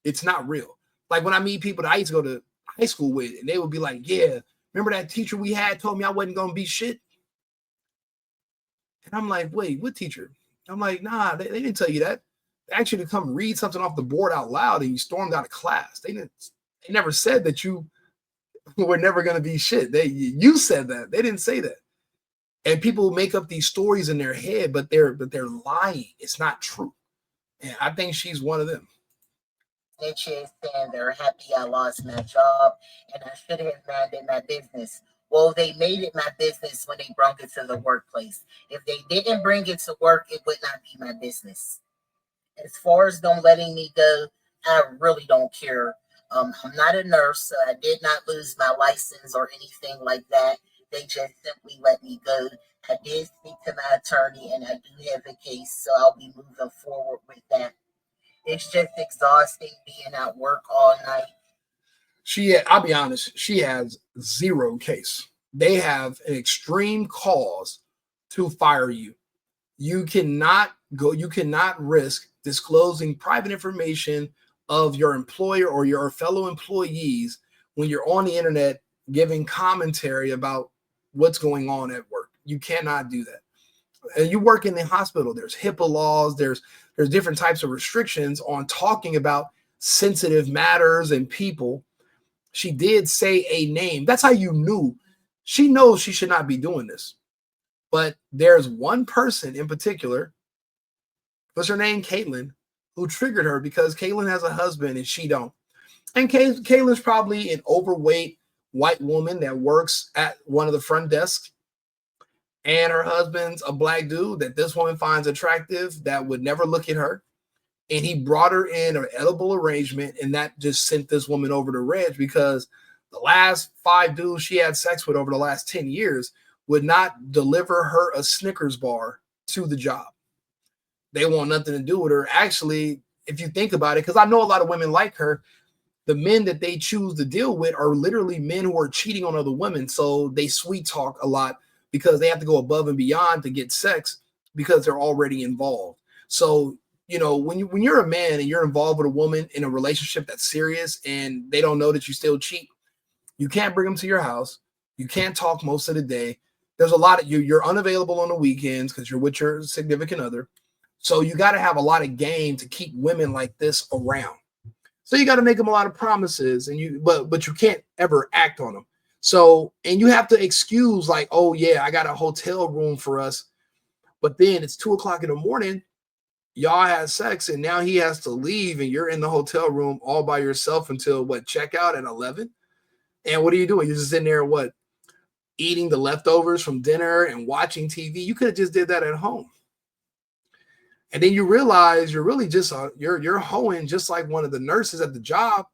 It's not real. Like when I meet people that I used to go to high school with, and they would be like, "Yeah, remember that teacher we had told me I wasn't going to be shit?" And I'm like, "Wait, what teacher?" I'm like, "Nah, they didn't tell you that. They asked you to come read something off the board out loud and you stormed out of class. They never said that you were never going to be shit. You said that. They didn't say that." And people make up these stories in their head, but they're lying. It's not true. And I think she's one of them. Snitches saying they're happy I lost my job and I should have minded my business. Well, they made it my business when they brought it to the workplace. If they didn't bring it to work, it would not be my business. As far as them letting me go, I really don't care. I'm not a nurse, so I did not lose my license or anything like that. They just simply let me go. I did speak to my attorney, and I do have a case, so I'll be moving forward with that. It's just exhausting being at work all night. I'll be honest, she has zero case. They have an extreme cause to fire you. You cannot risk disclosing private information of your employer or your fellow employees when you're on the internet giving commentary about what's going on at work. You cannot do that. And you work in the hospital. There's HIPAA laws. There's different types of restrictions on talking about sensitive matters and people. She did say a name. That's how you knew. She knows she should not be doing this. But there's one person in particular, what's her name? Caitlin, who triggered her because Caitlin has a husband and she don't. And Caitlin's probably an overweight white woman that works at one of the front desks. And her husband's a black dude that this woman finds attractive that would never look at her. And he brought her in an edible arrangement, and that just sent this woman over the edge because the last 5 dudes she had sex with over the last 10 years would not deliver her a Snickers bar to the job. They want nothing to do with her. Actually, if you think about it, because I know a lot of women like her, the men that they choose to deal with are literally men who are cheating on other women. So they sweet talk a lot because they have to go above and beyond to get sex because they're already involved. So, when you're a man and you're involved with a woman in a relationship that's serious and they don't know that you still cheat, you can't bring them to your house. You can't talk most of the day. There's a lot of you're unavailable on the weekends because you're with your significant other. So you got to have a lot of game to keep women like this around. So you got to make them a lot of promises, but you can't ever act on them. So, and you have to excuse like, "Oh yeah, I got a hotel room for us," but then it's 2:00 in the morning. Y'all had sex, and now he has to leave, and you're in the hotel room all by yourself until checkout at 11. And what are you doing? You're just in there, eating the leftovers from dinner and watching TV. You could have just did that at home. And then you realize you're really just you're hoeing just like one of the nurses at the job.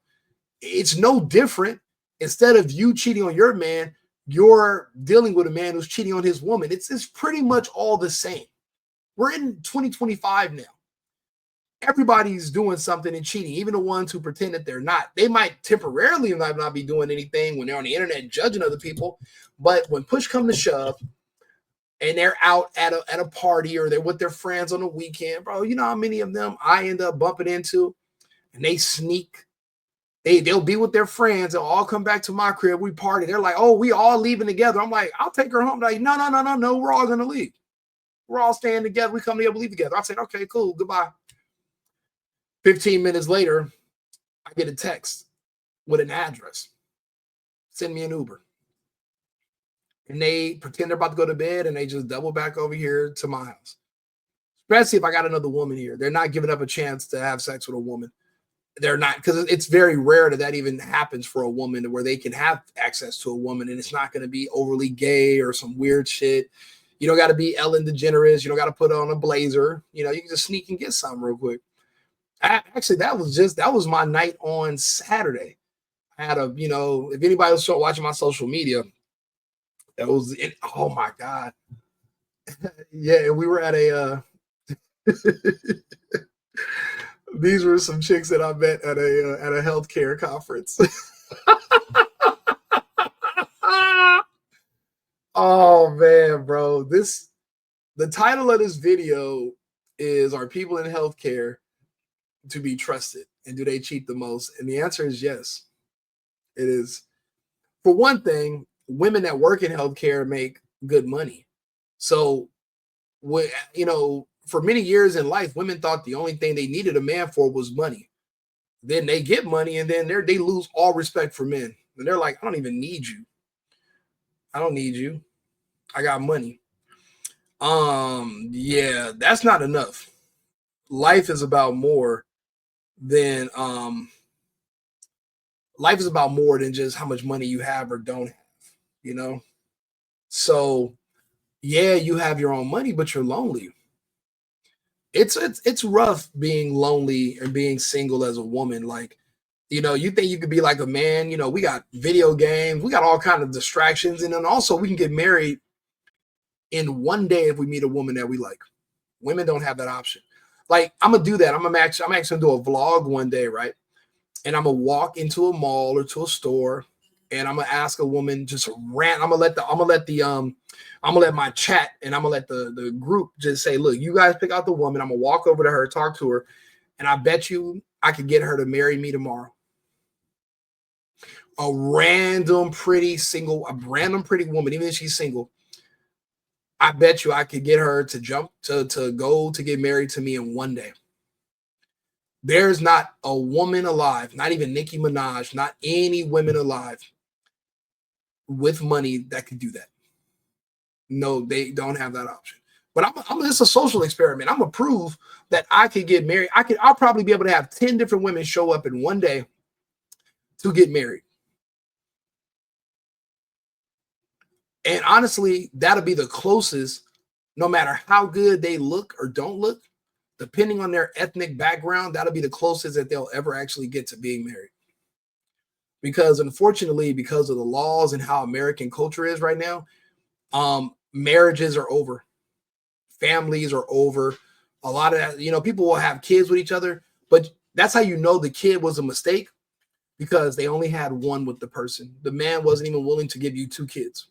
It's no different. Instead of you cheating on your man, you're dealing with a man who's cheating on his woman. It's pretty much all the same. We're in 2025 now. Everybody's doing something and cheating, even the ones who pretend that they're not. They might temporarily not be doing anything when they're on the internet judging other people. But when push comes to shove and they're out at a party or they're with their friends on the weekend, bro, you know how many of them I end up bumping into and they sneak They'll be with their friends. They'll all come back to my crib. We party. They're like, oh, we all leaving together. I'm like, I'll take her home. They're like, no. We're all going to leave. We're all staying together. We come together, we leave together. I said, okay, cool. Goodbye. 15 minutes later, I get a text with an address. Send me an Uber. And they pretend they're about to go to bed and they just double back over here to my house. Especially if I got another woman here. They're not giving up a chance to have sex with a woman. They're not, because it's very rare that even happens for a woman where they can have access to a woman and it's not going to be overly gay or some weird shit. You don't got to be Ellen DeGeneres. You don't got to put on a blazer. You can just sneak and get something real quick. Actually, that was my night on Saturday. I had if anybody was watching my social media, that was it. Oh my God. Yeah, we were at a these were some chicks that I met at a healthcare conference. Oh man, bro. The title of this video is, are people in healthcare to be trusted, and do they cheat the most? And the answer is yes. It is. For one thing, women that work in healthcare make good money. So, for many years in life, women thought the only thing they needed a man for was money. Then they get money, and then they lose all respect for men. And they're like, I don't even need you. I don't need you. I got money. Yeah, that's not enough. Life is about more than just how much money you have or don't have, So yeah, you have your own money, but you're lonely. It's rough being lonely and being single as a woman. Like, you think you could be like a man, we got video games, we got all kinds of distractions. And then also we can get married in one day if we meet a woman that we like. Women don't have that option. Like, I'm going to do that. I'm actually going to do a vlog one day, right? And I'm going to walk into a mall or to a store and I'm going to ask a woman just rant. I'm going to let my chat and I'm going to let the group just say, look, you guys pick out the woman. I'm going to walk over to her, talk to her. And I bet you I could get her to marry me tomorrow. A random pretty woman, even if she's single, I bet you I could get her to jump to go to get married to me in one day. There's not a woman alive, not even Nicki Minaj, not any women alive with money that could do that. No, they don't have that option. But it's a social experiment. I'm gonna prove that I could get married. I'll probably be able to have 10 different women show up in one day to get married. And honestly, that'll be the closest, no matter how good they look or don't look, depending on their ethnic background, that'll be the closest that they'll ever actually get to being married. Because unfortunately, because of the laws and how American culture is right now, marriages are over. Families are over. A lot of that, people will have kids with each other, but that's how you know the kid was a mistake, because they only had one with the person. The man wasn't even willing to give you 2 kids.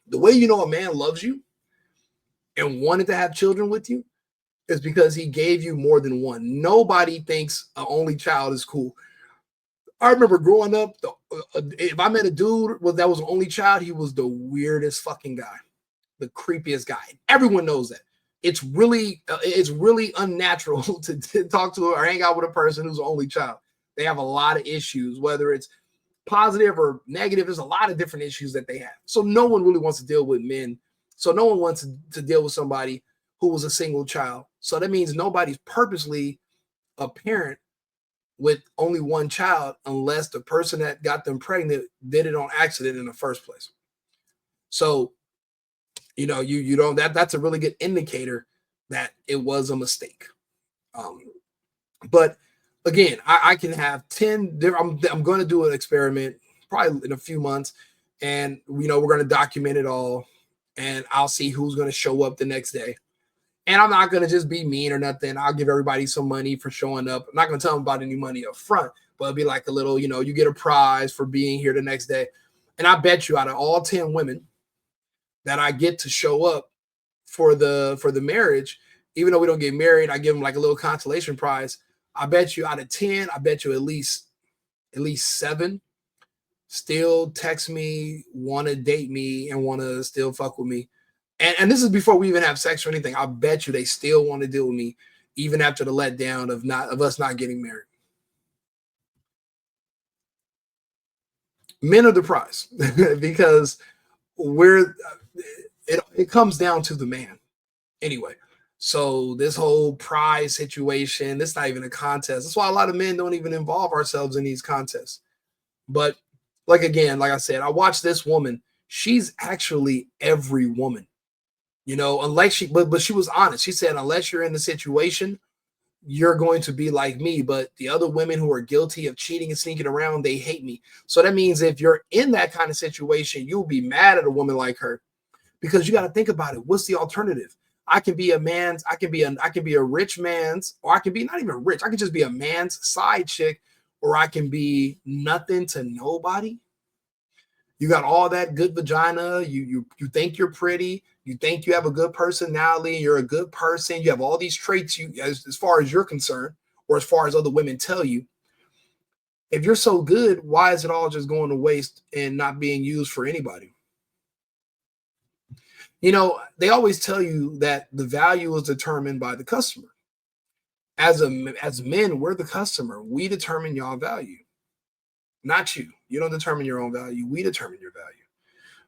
The way you know a man loves you and wanted to have children with you is because he gave you more than one. Nobody thinks an only child is cool. I remember growing up, if I met a dude that was an only child, he was the weirdest fucking guy, the creepiest guy. Everyone knows that. It's really unnatural to talk to or hang out with a person who's an only child. They have a lot of issues, whether it's positive or negative. There's a lot of different issues that they have. So no one really wants to deal with men. So no one wants to deal with somebody who was a single child. So that means nobody's purposely a parent with only one child, unless the person that got them pregnant did it on accident in the first place. So, you don't, that's a really good indicator that it was a mistake. But again, I can have 10. I'm going to do an experiment probably in a few months, and we're going to document it all, and I'll see who's going to show up the next day. And I'm not going to just be mean or nothing. I'll give everybody some money for showing up. I'm not going to tell them about any money up front, but it'll be like a little, you get a prize for being here the next day. And I bet you out of all 10 women that I get to show up for the marriage, even though we don't get married, I give them like a little consolation prize. I bet you out of 10, I bet you at least at least 7 still text me, want to date me, and want to still fuck with me. And this is before we even have sex or anything. I bet you they still want to deal with me, even after the letdown of us not getting married. Men are the prize because it comes down to the man anyway. So this whole prize situation, this is not even a contest. That's why a lot of men don't even involve ourselves in these contests. But like I said, I watched this woman. She's actually every woman, unless but she was honest. She said, unless you're in the situation, you're going to be like me. But the other women who are guilty of cheating and sneaking around, they hate me. So that means if you're in that kind of situation, you'll be mad at a woman like her, because you got to think about it. What's the alternative? I can be a rich man's, or I can be not even rich. I can just be a man's side chick, or I can be nothing to nobody. You got all that good vagina. You think you're pretty. You think you have a good personality. You're a good person. You have all these traits as far as you're concerned, or as far as other women tell you. If you're so good, why is it all just going to waste and not being used for anybody? They always tell you that the value is determined by the customer. As men, we're the customer. We determine y'all value, not you. You don't determine your own value. We determine your value.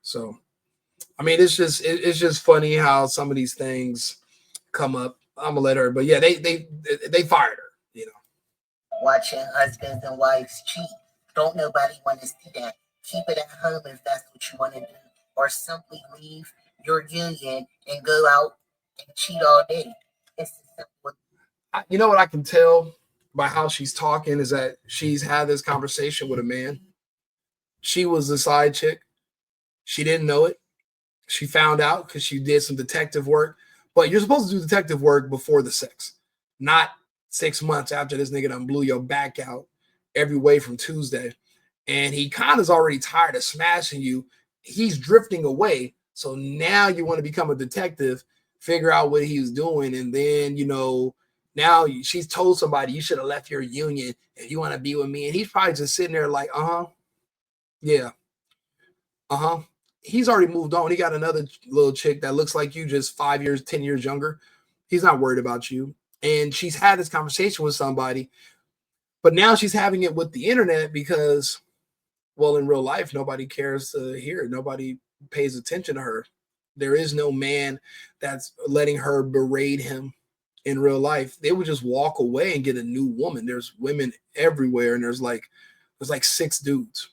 So, I mean, it's just funny how some of these things come up. I'm gonna let her, but yeah, they fired her. Watching husbands and wives cheat. Don't nobody want to see that. Keep it at home if that's what you want to do, or simply leave your union and go out and cheat all day. It's simple. You know what I can tell by how she's talking is that she's had this conversation with a man. She was the side chick. She didn't know it. She found out because she did some detective work. But you're supposed to do detective work before the sex, not 6 months after this nigga done blew your back out every way from Tuesday. And he kind of is already tired of smashing you. He's drifting away. So now you want to become a detective, figure out what he's doing. And then, now she's told somebody you should have left your union if you want to be with me. And he's probably just sitting there like, yeah. He's already moved on. He got another little chick that looks like you, just 5 years, 10 years younger. He's not worried about you. And she's had this conversation with somebody, but now she's having it with the internet because, well, in real life, nobody cares to hear it. Nobody pays attention to her. There is no man that's letting her berate him in real life. They would just walk away and get a new woman. There's women everywhere, and there's like 6 dudes.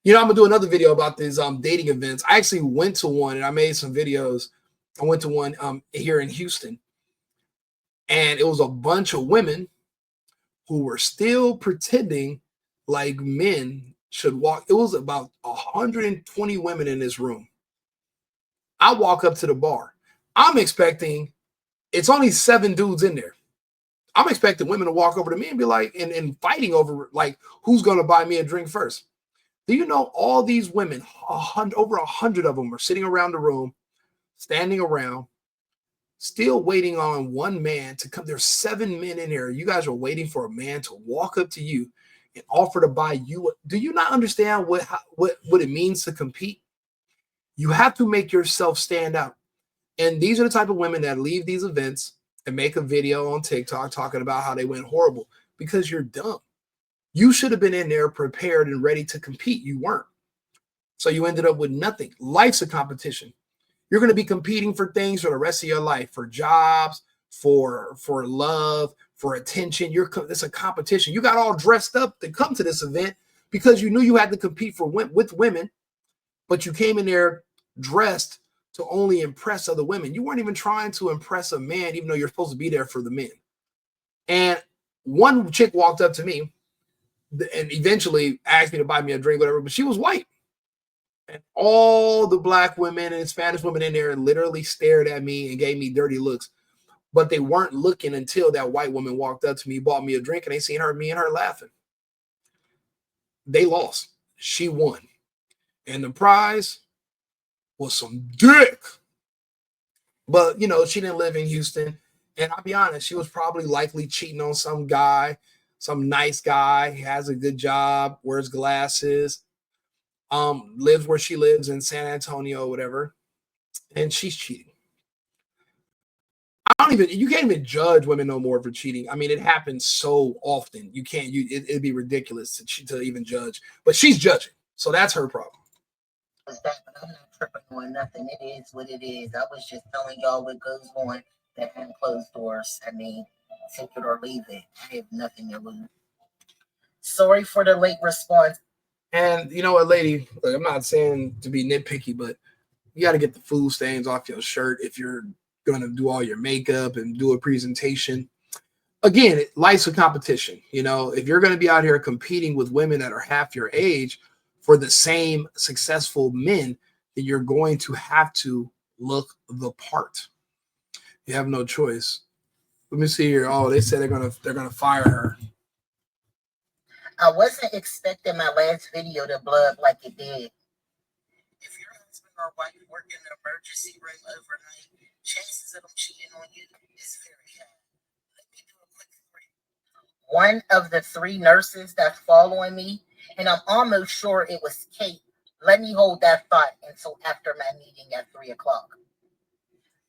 I'm gonna do another video about these dating events. I actually went to one and I made some videos. I went to one here in Houston, and it was a bunch of women who were still pretending like men should walk. It was about 120 women in this room. I walk up to the bar. I'm expecting, it's only 7 dudes in there. I'm expecting women to walk over to me and be like, and fighting over like, who's gonna buy me a drink first? Do you know all these women, over 100 of them, are sitting around the room, standing around, still waiting on one man to come? There's 7 men in there. You guys are waiting for a man to walk up to you and offer to buy you. Do you not understand what it means to compete? You have to make yourself stand out. And these are the type of women that leave these events and make a video on TikTok talking about how they went horrible, because you're dumb. You should have been in there prepared and ready to compete. You weren't. So you ended up with nothing. Life's a competition. You're going to be competing for things for the rest of your life, for jobs, for love, for attention. It's a competition. You got all dressed up to come to this event because you knew you had to compete with women, but you came in there dressed to only impress other women. You weren't even trying to impress a man, even though you're supposed to be there for the men. And one chick walked up to me and eventually asked me to buy me a drink, whatever, but she was white. And all the black women and Spanish women in there literally stared at me and gave me dirty looks. But they weren't looking until that white woman walked up to me, bought me a drink, and they seen me and her laughing. They lost. She won. And the prize was some dick. But, she didn't live in Houston. And I'll be honest, she was probably likely cheating on some guy some nice guy. He has a good job, wears glasses, lives where she lives in San Antonio, whatever, and she's cheating. You can't even judge women no more for cheating. I mean, it happens so often. It'd be ridiculous to even judge, but she's judging. So that's her problem. I'm not tripping on nothing. It is what it is. I was just telling y'all what goes on behind closed doors. I mean, take it or leave it. I have nothing to lose. Sorry for the late response. And you know what, lady, look, I'm not saying to be nitpicky, but you got to get the food stains off your shirt if you're going to do all your makeup and do a presentation. Again, life's a competition. You know, if you're going to be out here competing with women that are half your age for the same successful men, then you're going to have to look the part. You have no choice. Let me see here. Oh, they said they're gonna fire her. I wasn't expecting my last video to blow up like it did. If your husband or wife work in the emergency room overnight, chances of them cheating on you is very high. Let me do a quick story. One of the 3 nurses that's following me, and I'm almost sure it was Kate. Let me hold that thought until after my meeting at 3 o'clock.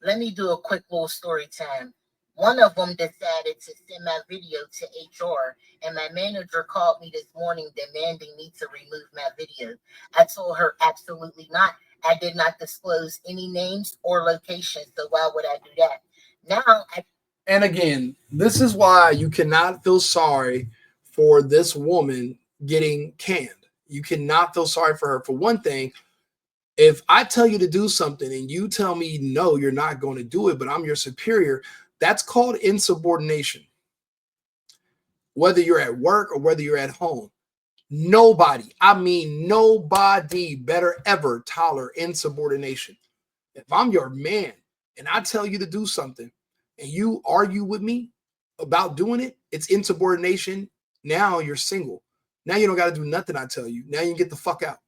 Let me do a quick little story time. One of them decided to send my video to HR, and my manager called me this morning demanding me to remove my video. I told her absolutely not. I did not disclose any names or locations, so why would I do that? And again, this is why you cannot feel sorry for this woman getting canned. You cannot feel sorry for her. For one thing, if I tell you to do something and you tell me, no, you're not going to do it, but I'm your superior, that's called insubordination. Whether you're at work or whether you're at home, nobody better ever tolerate insubordination. If I'm your man and I tell you to do something and you argue with me about doing it, it's insubordination. Now you're single. Now you don't got to do nothing I tell you. Now you can get the fuck out.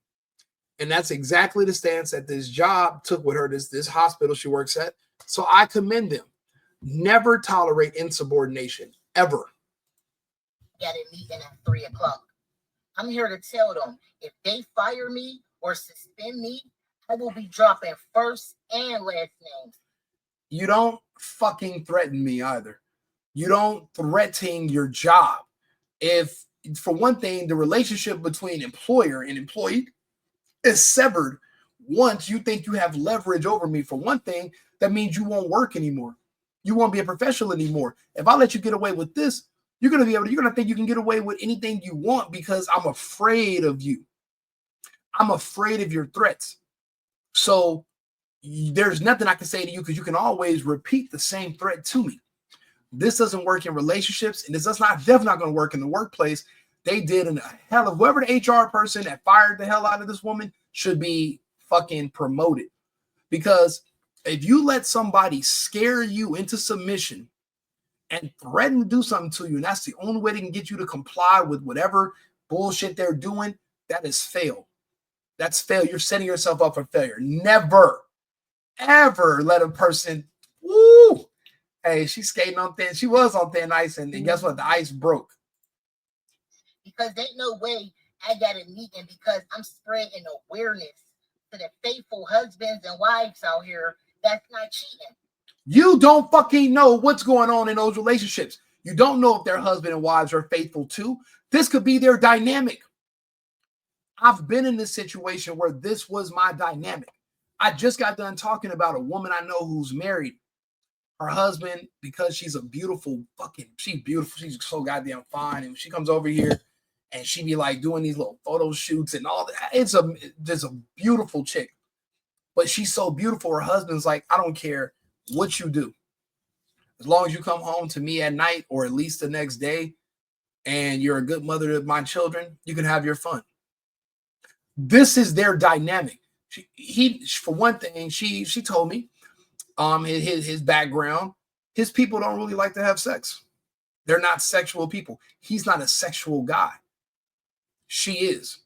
And that's exactly the stance that this job took with her, this hospital she works at. So I commend them. Never tolerate insubordination, ever. Got a meeting at 3 o'clock. I'm here to tell them if they fire me or suspend me, I will be dropping first and last names. You don't fucking threaten me either. You don't threaten your job. If, for one thing, the relationship between employer and employee is severed once you think you have leverage over me, for one thing, that means you won't work anymore. You won't be a professional anymore. If I let you get away with this, you're going to think you can get away with anything you want because I'm afraid of you. I'm afraid of your threats. So there's nothing I can say to you because you can always repeat the same threat to me. This doesn't work in relationships, and this is definitely not going to work in the workplace. They did in a hell of whoever the HR person that fired the hell out of this woman should be fucking promoted. Because if you let somebody scare you into submission and threaten to do something to you, and that's the only way they can get you to comply with whatever bullshit they're doing, that is fail. That's fail. You're setting yourself up for failure. Never, ever let a person, hey, she's skating on thin. She was on thin ice, and guess what? The ice broke. Because ain't no way I got a meeting because I'm spreading awareness to the faithful husbands and wives out here that's not cheating. You don't fucking know what's going on in those relationships. You don't know if their husband and wives are faithful too. This could be their dynamic. I've been in this situation where this was my dynamic. I just got done talking about a woman I know who's married. Her husband, because she's a beautiful she's beautiful. She's so goddamn fine. And she comes over here and she be like doing these little photo shoots and all that. It's a beautiful chick, but she's so beautiful. Her husband's like, I don't care what you do. As long as you come home to me at night or at least the next day and you're a good mother to my children, you can have your fun. This is their dynamic. For one thing, she told me, his background, his people don't really like to have sex. They're not sexual people. He's not a sexual guy. She is.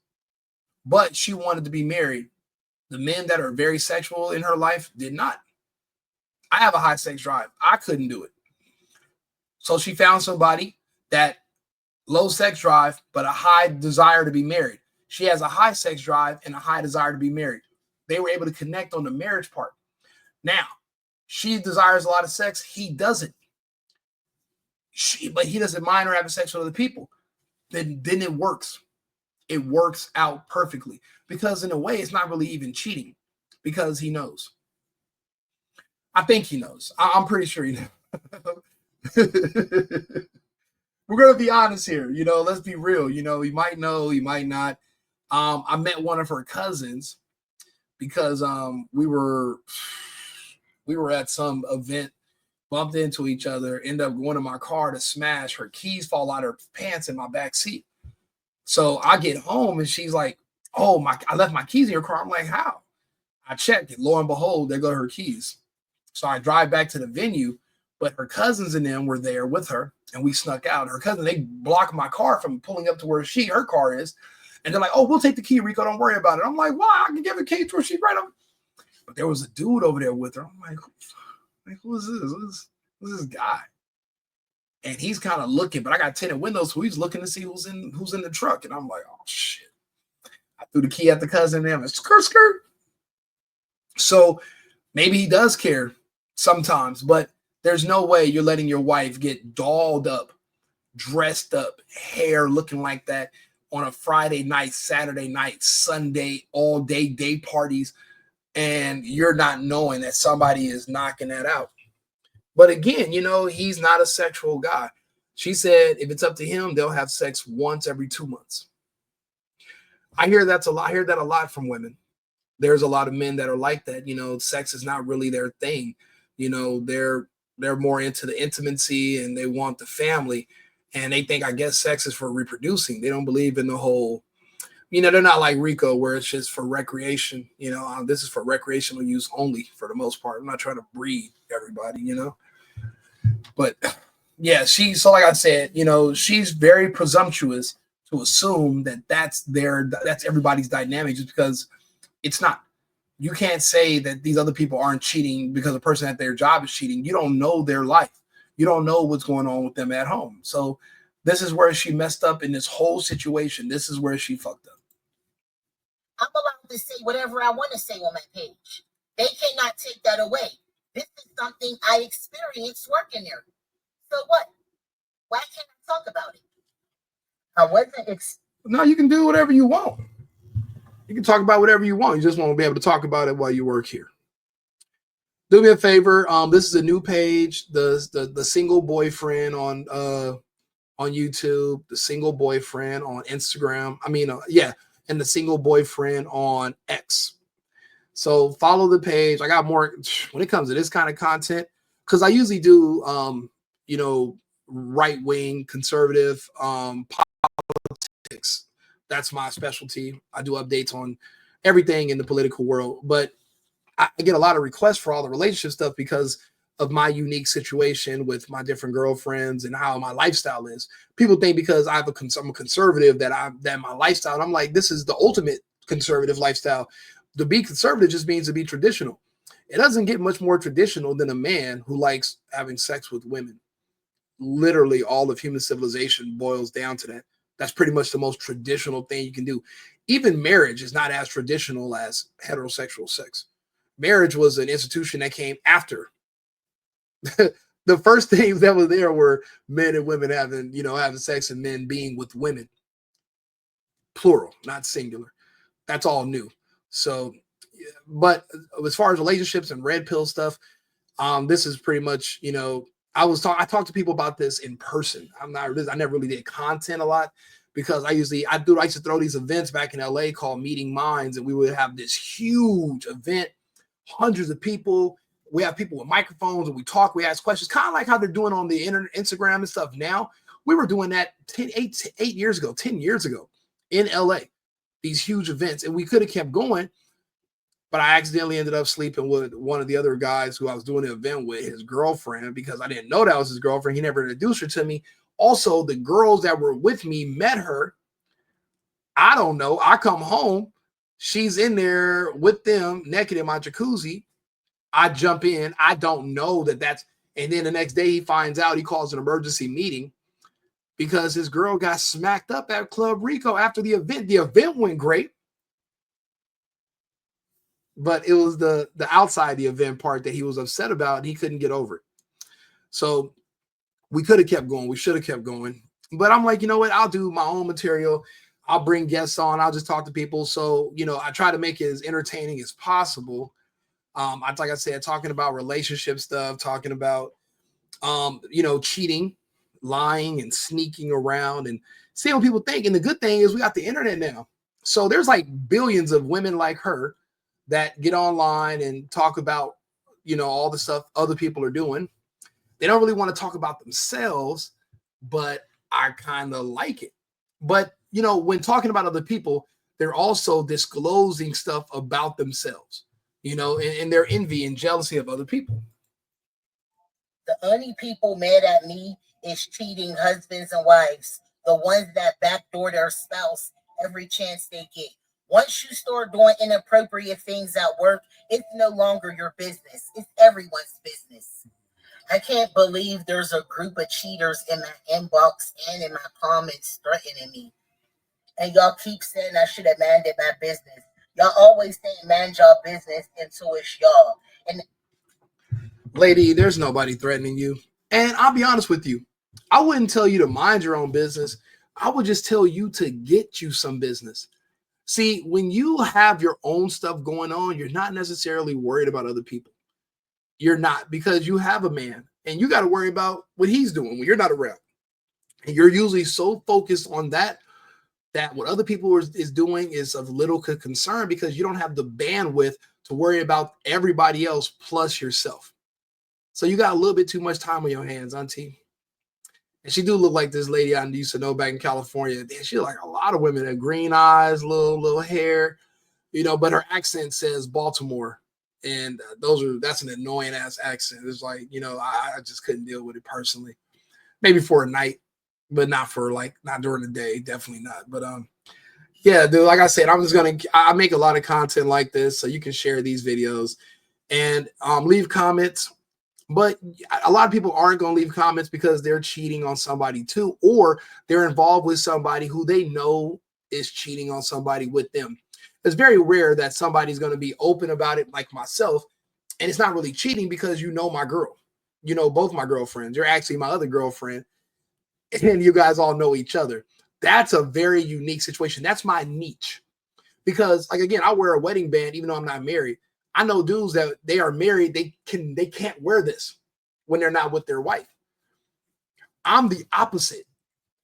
But she wanted to be married. The men that are very sexual in her life did not. I have a high sex drive. I couldn't do it. So she found somebody that low sex drive, but a high desire to be married. She has a high sex drive and a high desire to be married. They were able to connect on the marriage part. Now, she desires a lot of sex. He doesn't. But he doesn't mind her having sex with other people. Then it works. It works out perfectly. Because in a way, it's not really even cheating. Because he knows. I think he knows. I'm pretty sure he knows. We're going to be honest here. Let's be real. He might know, he might not. I met one of her cousins because we were at some event, bumped into each other, ended up going to my car to smash. Her keys fall out of her pants in my back seat. So I get home and she's like, oh, I left my keys in your car. I'm like, how? I checked it. Lo and behold, there go her keys. So I drive back to the venue, but her cousins and them were there with her, and we snuck out. Her cousin, they blocked my car from pulling up to where her car is. And they're like, oh, we'll take the key, Rico. Don't worry about it. I'm like, why? I can give a key to her. She's right up. But there was a dude over there with her. I'm like, who is this? Who's this guy? And he's kind of looking, but I got tinted windows, so he's looking to see who's in the truck. And I'm like, oh, shit. I threw the key at the cousin and them. Skirt. So maybe he does care sometimes, but there's no way you're letting your wife get dolled up, dressed up, hair looking like that on a Friday night, Saturday night, Sunday, all day parties, and you're not knowing that somebody is knocking that out. But again, he's not a sexual guy. She said if it's up to him, they'll have sex once every 2 months. I hear that a lot from women. There's a lot of men that are like that. Sex is not really their thing. They're more into the intimacy and they want the family. And they think, I guess, sex is for reproducing. They don't believe in the whole, they're not like Rico where it's just for recreation. This is for recreational use only for the most part. I'm not trying to breed everybody, But yeah, so like I said, she's very presumptuous to assume that that's everybody's dynamic just because it's not. You can't say that these other people aren't cheating because the person at their job is cheating. You don't know their life. You don't know what's going on with them at home. So this is where she messed up in this whole situation. This is where she fucked up. I'm allowed to say whatever I want to say on my page. They cannot take that away. This is something I experienced working there. So what? Why can't I talk about it? I wasn't. No, you can do whatever you want. You can talk about whatever you want. You just won't be able to talk about it while you work here. Do me a favor. This is a new page. The single boyfriend on YouTube, the single boyfriend on Instagram. And the single boyfriend on X. So follow the page. I got more when it comes to this kind of content because I usually do right-wing conservative politics. That's my specialty. I do updates on everything in the political world, but I get a lot of requests for all the relationship stuff because of my unique situation with my different girlfriends and how my lifestyle is. People think because I'm a conservative that my lifestyle, and I'm like, this is the ultimate conservative lifestyle. To be conservative just means to be traditional. It doesn't get much more traditional than a man who likes having sex with women. Literally all of human civilization boils down to that. That's pretty much the most traditional thing you can do. Even marriage is not as traditional as heterosexual sex. Marriage was an institution that came after. The first things that were there were men and women having sex and men being with women. Plural, not singular. That's all new. So, but as far as relationships and red pill stuff, this is pretty much, I talk to people about this in person. I never really did content a lot because I used to throw these events back in LA called Meeting Minds, and we would have this huge event, hundreds of people. We have people with microphones and we talk, we ask questions, kind of like how they're doing on the internet, Instagram and stuff now. We were doing that 10 years ago in LA, these huge events, and we could have kept going. But I accidentally ended up sleeping with one of the other guys who I was doing the event with, his girlfriend, because I didn't know that was his girlfriend. He never introduced her to me. Also, the girls that were with me met her. I don't know. I come home. She's in there with them naked in my jacuzzi. I jump in. I don't know that's. And then the next day he finds out, he calls an emergency meeting. because his girl got smacked up at Club Rico after the event. The event went great, but it was the outside the event part that he was upset about, and he couldn't get over it. So we could have kept going. We should have kept going. But I'm like, you know what? I'll do my own material. I'll bring guests on. I'll just talk to people. So, you know, I try to make it as entertaining as possible. Like I said, talking about relationship stuff, talking about, you know, cheating, lying, and sneaking around and seeing what people think. And the good thing is we got the internet now. So there's like billions of women like her that get online and talk about, you know, all the stuff other people are doing. They don't really want to talk about themselves, but I kind of like it. But, you know, when talking about other people, they're also disclosing stuff about themselves, you know, and their envy and jealousy of other people. The only people mad at me is cheating husbands and wives, the ones that backdoor their spouse every chance they get. Once you start doing inappropriate things at work, it's no longer your business. It's everyone's business. I can't believe there's a group of cheaters in my inbox and in my comments threatening me. And y'all keep saying I should have minded my business. Y'all always say mind your business until it's y'all. And lady, there's nobody threatening you. And I'll be honest with you. I wouldn't tell you to mind your own business. I would just tell you to get you some business. See, when you have your own stuff going on, you're not necessarily worried about other people. You're not, because you have a man and you got to worry about what he's doing when you're not around. And you're usually so focused on that what other people is doing is of little concern, because you don't have the bandwidth to worry about everybody else plus yourself. So you got a little bit too much time on your hands, auntie. And she do look like this lady I used to know back in California. She like a lot of women, have green eyes, little hair, you know, but her accent says Baltimore. And that's an annoying ass accent. It's like, you know, I just couldn't deal with it personally. Maybe for a night, but not during the day. Definitely not. But yeah, dude, like I said, I make a lot of content like this, so you can share these videos and leave comments. But a lot of people aren't going to leave comments because they're cheating on somebody too, or they're involved with somebody who they know is cheating on somebody with them. It's very rare that somebody's going to be open about it like myself, and it's not really cheating because you know my girl. You know both my girlfriends. You're actually my other girlfriend, and you guys all know each other. That's a very unique situation. That's my niche. Because, like, again, I wear a wedding band even though I'm not married. I know dudes that they are married, they can't wear this when they're not with their wife. I'm the opposite.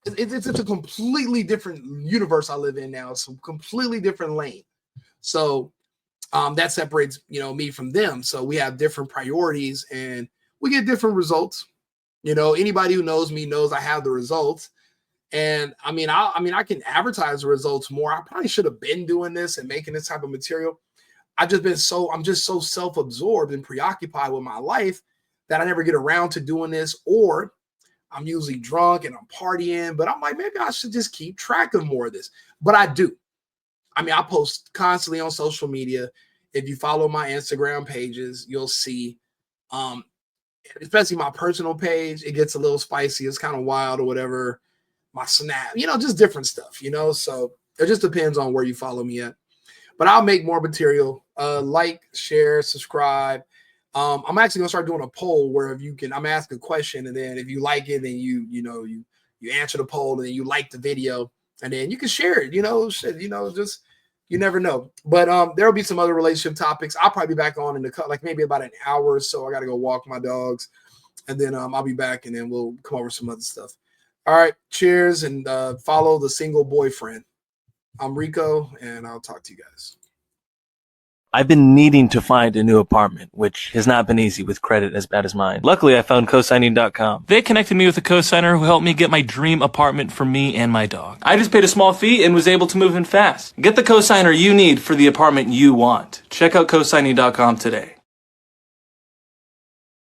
It's a completely different universe I live in now. It's a completely different lane. So that separates, you know, me from them. So we have different priorities and we get different results. You know, anybody who knows me knows I have the results. And I mean, I can advertise the results more. I probably should have been doing this and making this type of material. I'm just so self-absorbed and preoccupied with my life that I never get around to doing this, or I'm usually drunk and I'm partying, but I'm like, maybe I should just keep track of more of this. But I do. I mean, I post constantly on social media. If you follow my Instagram pages, you'll see, especially my personal page, it gets a little spicy. It's kind of wild or whatever. My Snap, you know, just different stuff, you know? So it just depends on where you follow me at. But I'll make more material. Like, share, subscribe. I'm actually gonna start doing a poll where I'm asking a question, and then if you like it, then you answer the poll, and then you like the video, and then you can share it. Just you never know. But there will be some other relationship topics. I'll probably be back on in maybe about an hour or so. I gotta go walk my dogs, and then I'll be back, and then we'll come over some other stuff. All right, cheers, and follow the single boyfriend. I'm Rico, and I'll talk to you guys. I've been needing to find a new apartment, which has not been easy with credit as bad as mine. Luckily, I found cosigning.com. They connected me with a cosigner who helped me get my dream apartment for me and my dog. I just paid a small fee and was able to move in fast. Get the cosigner you need for the apartment you want. Check out cosigning.com today.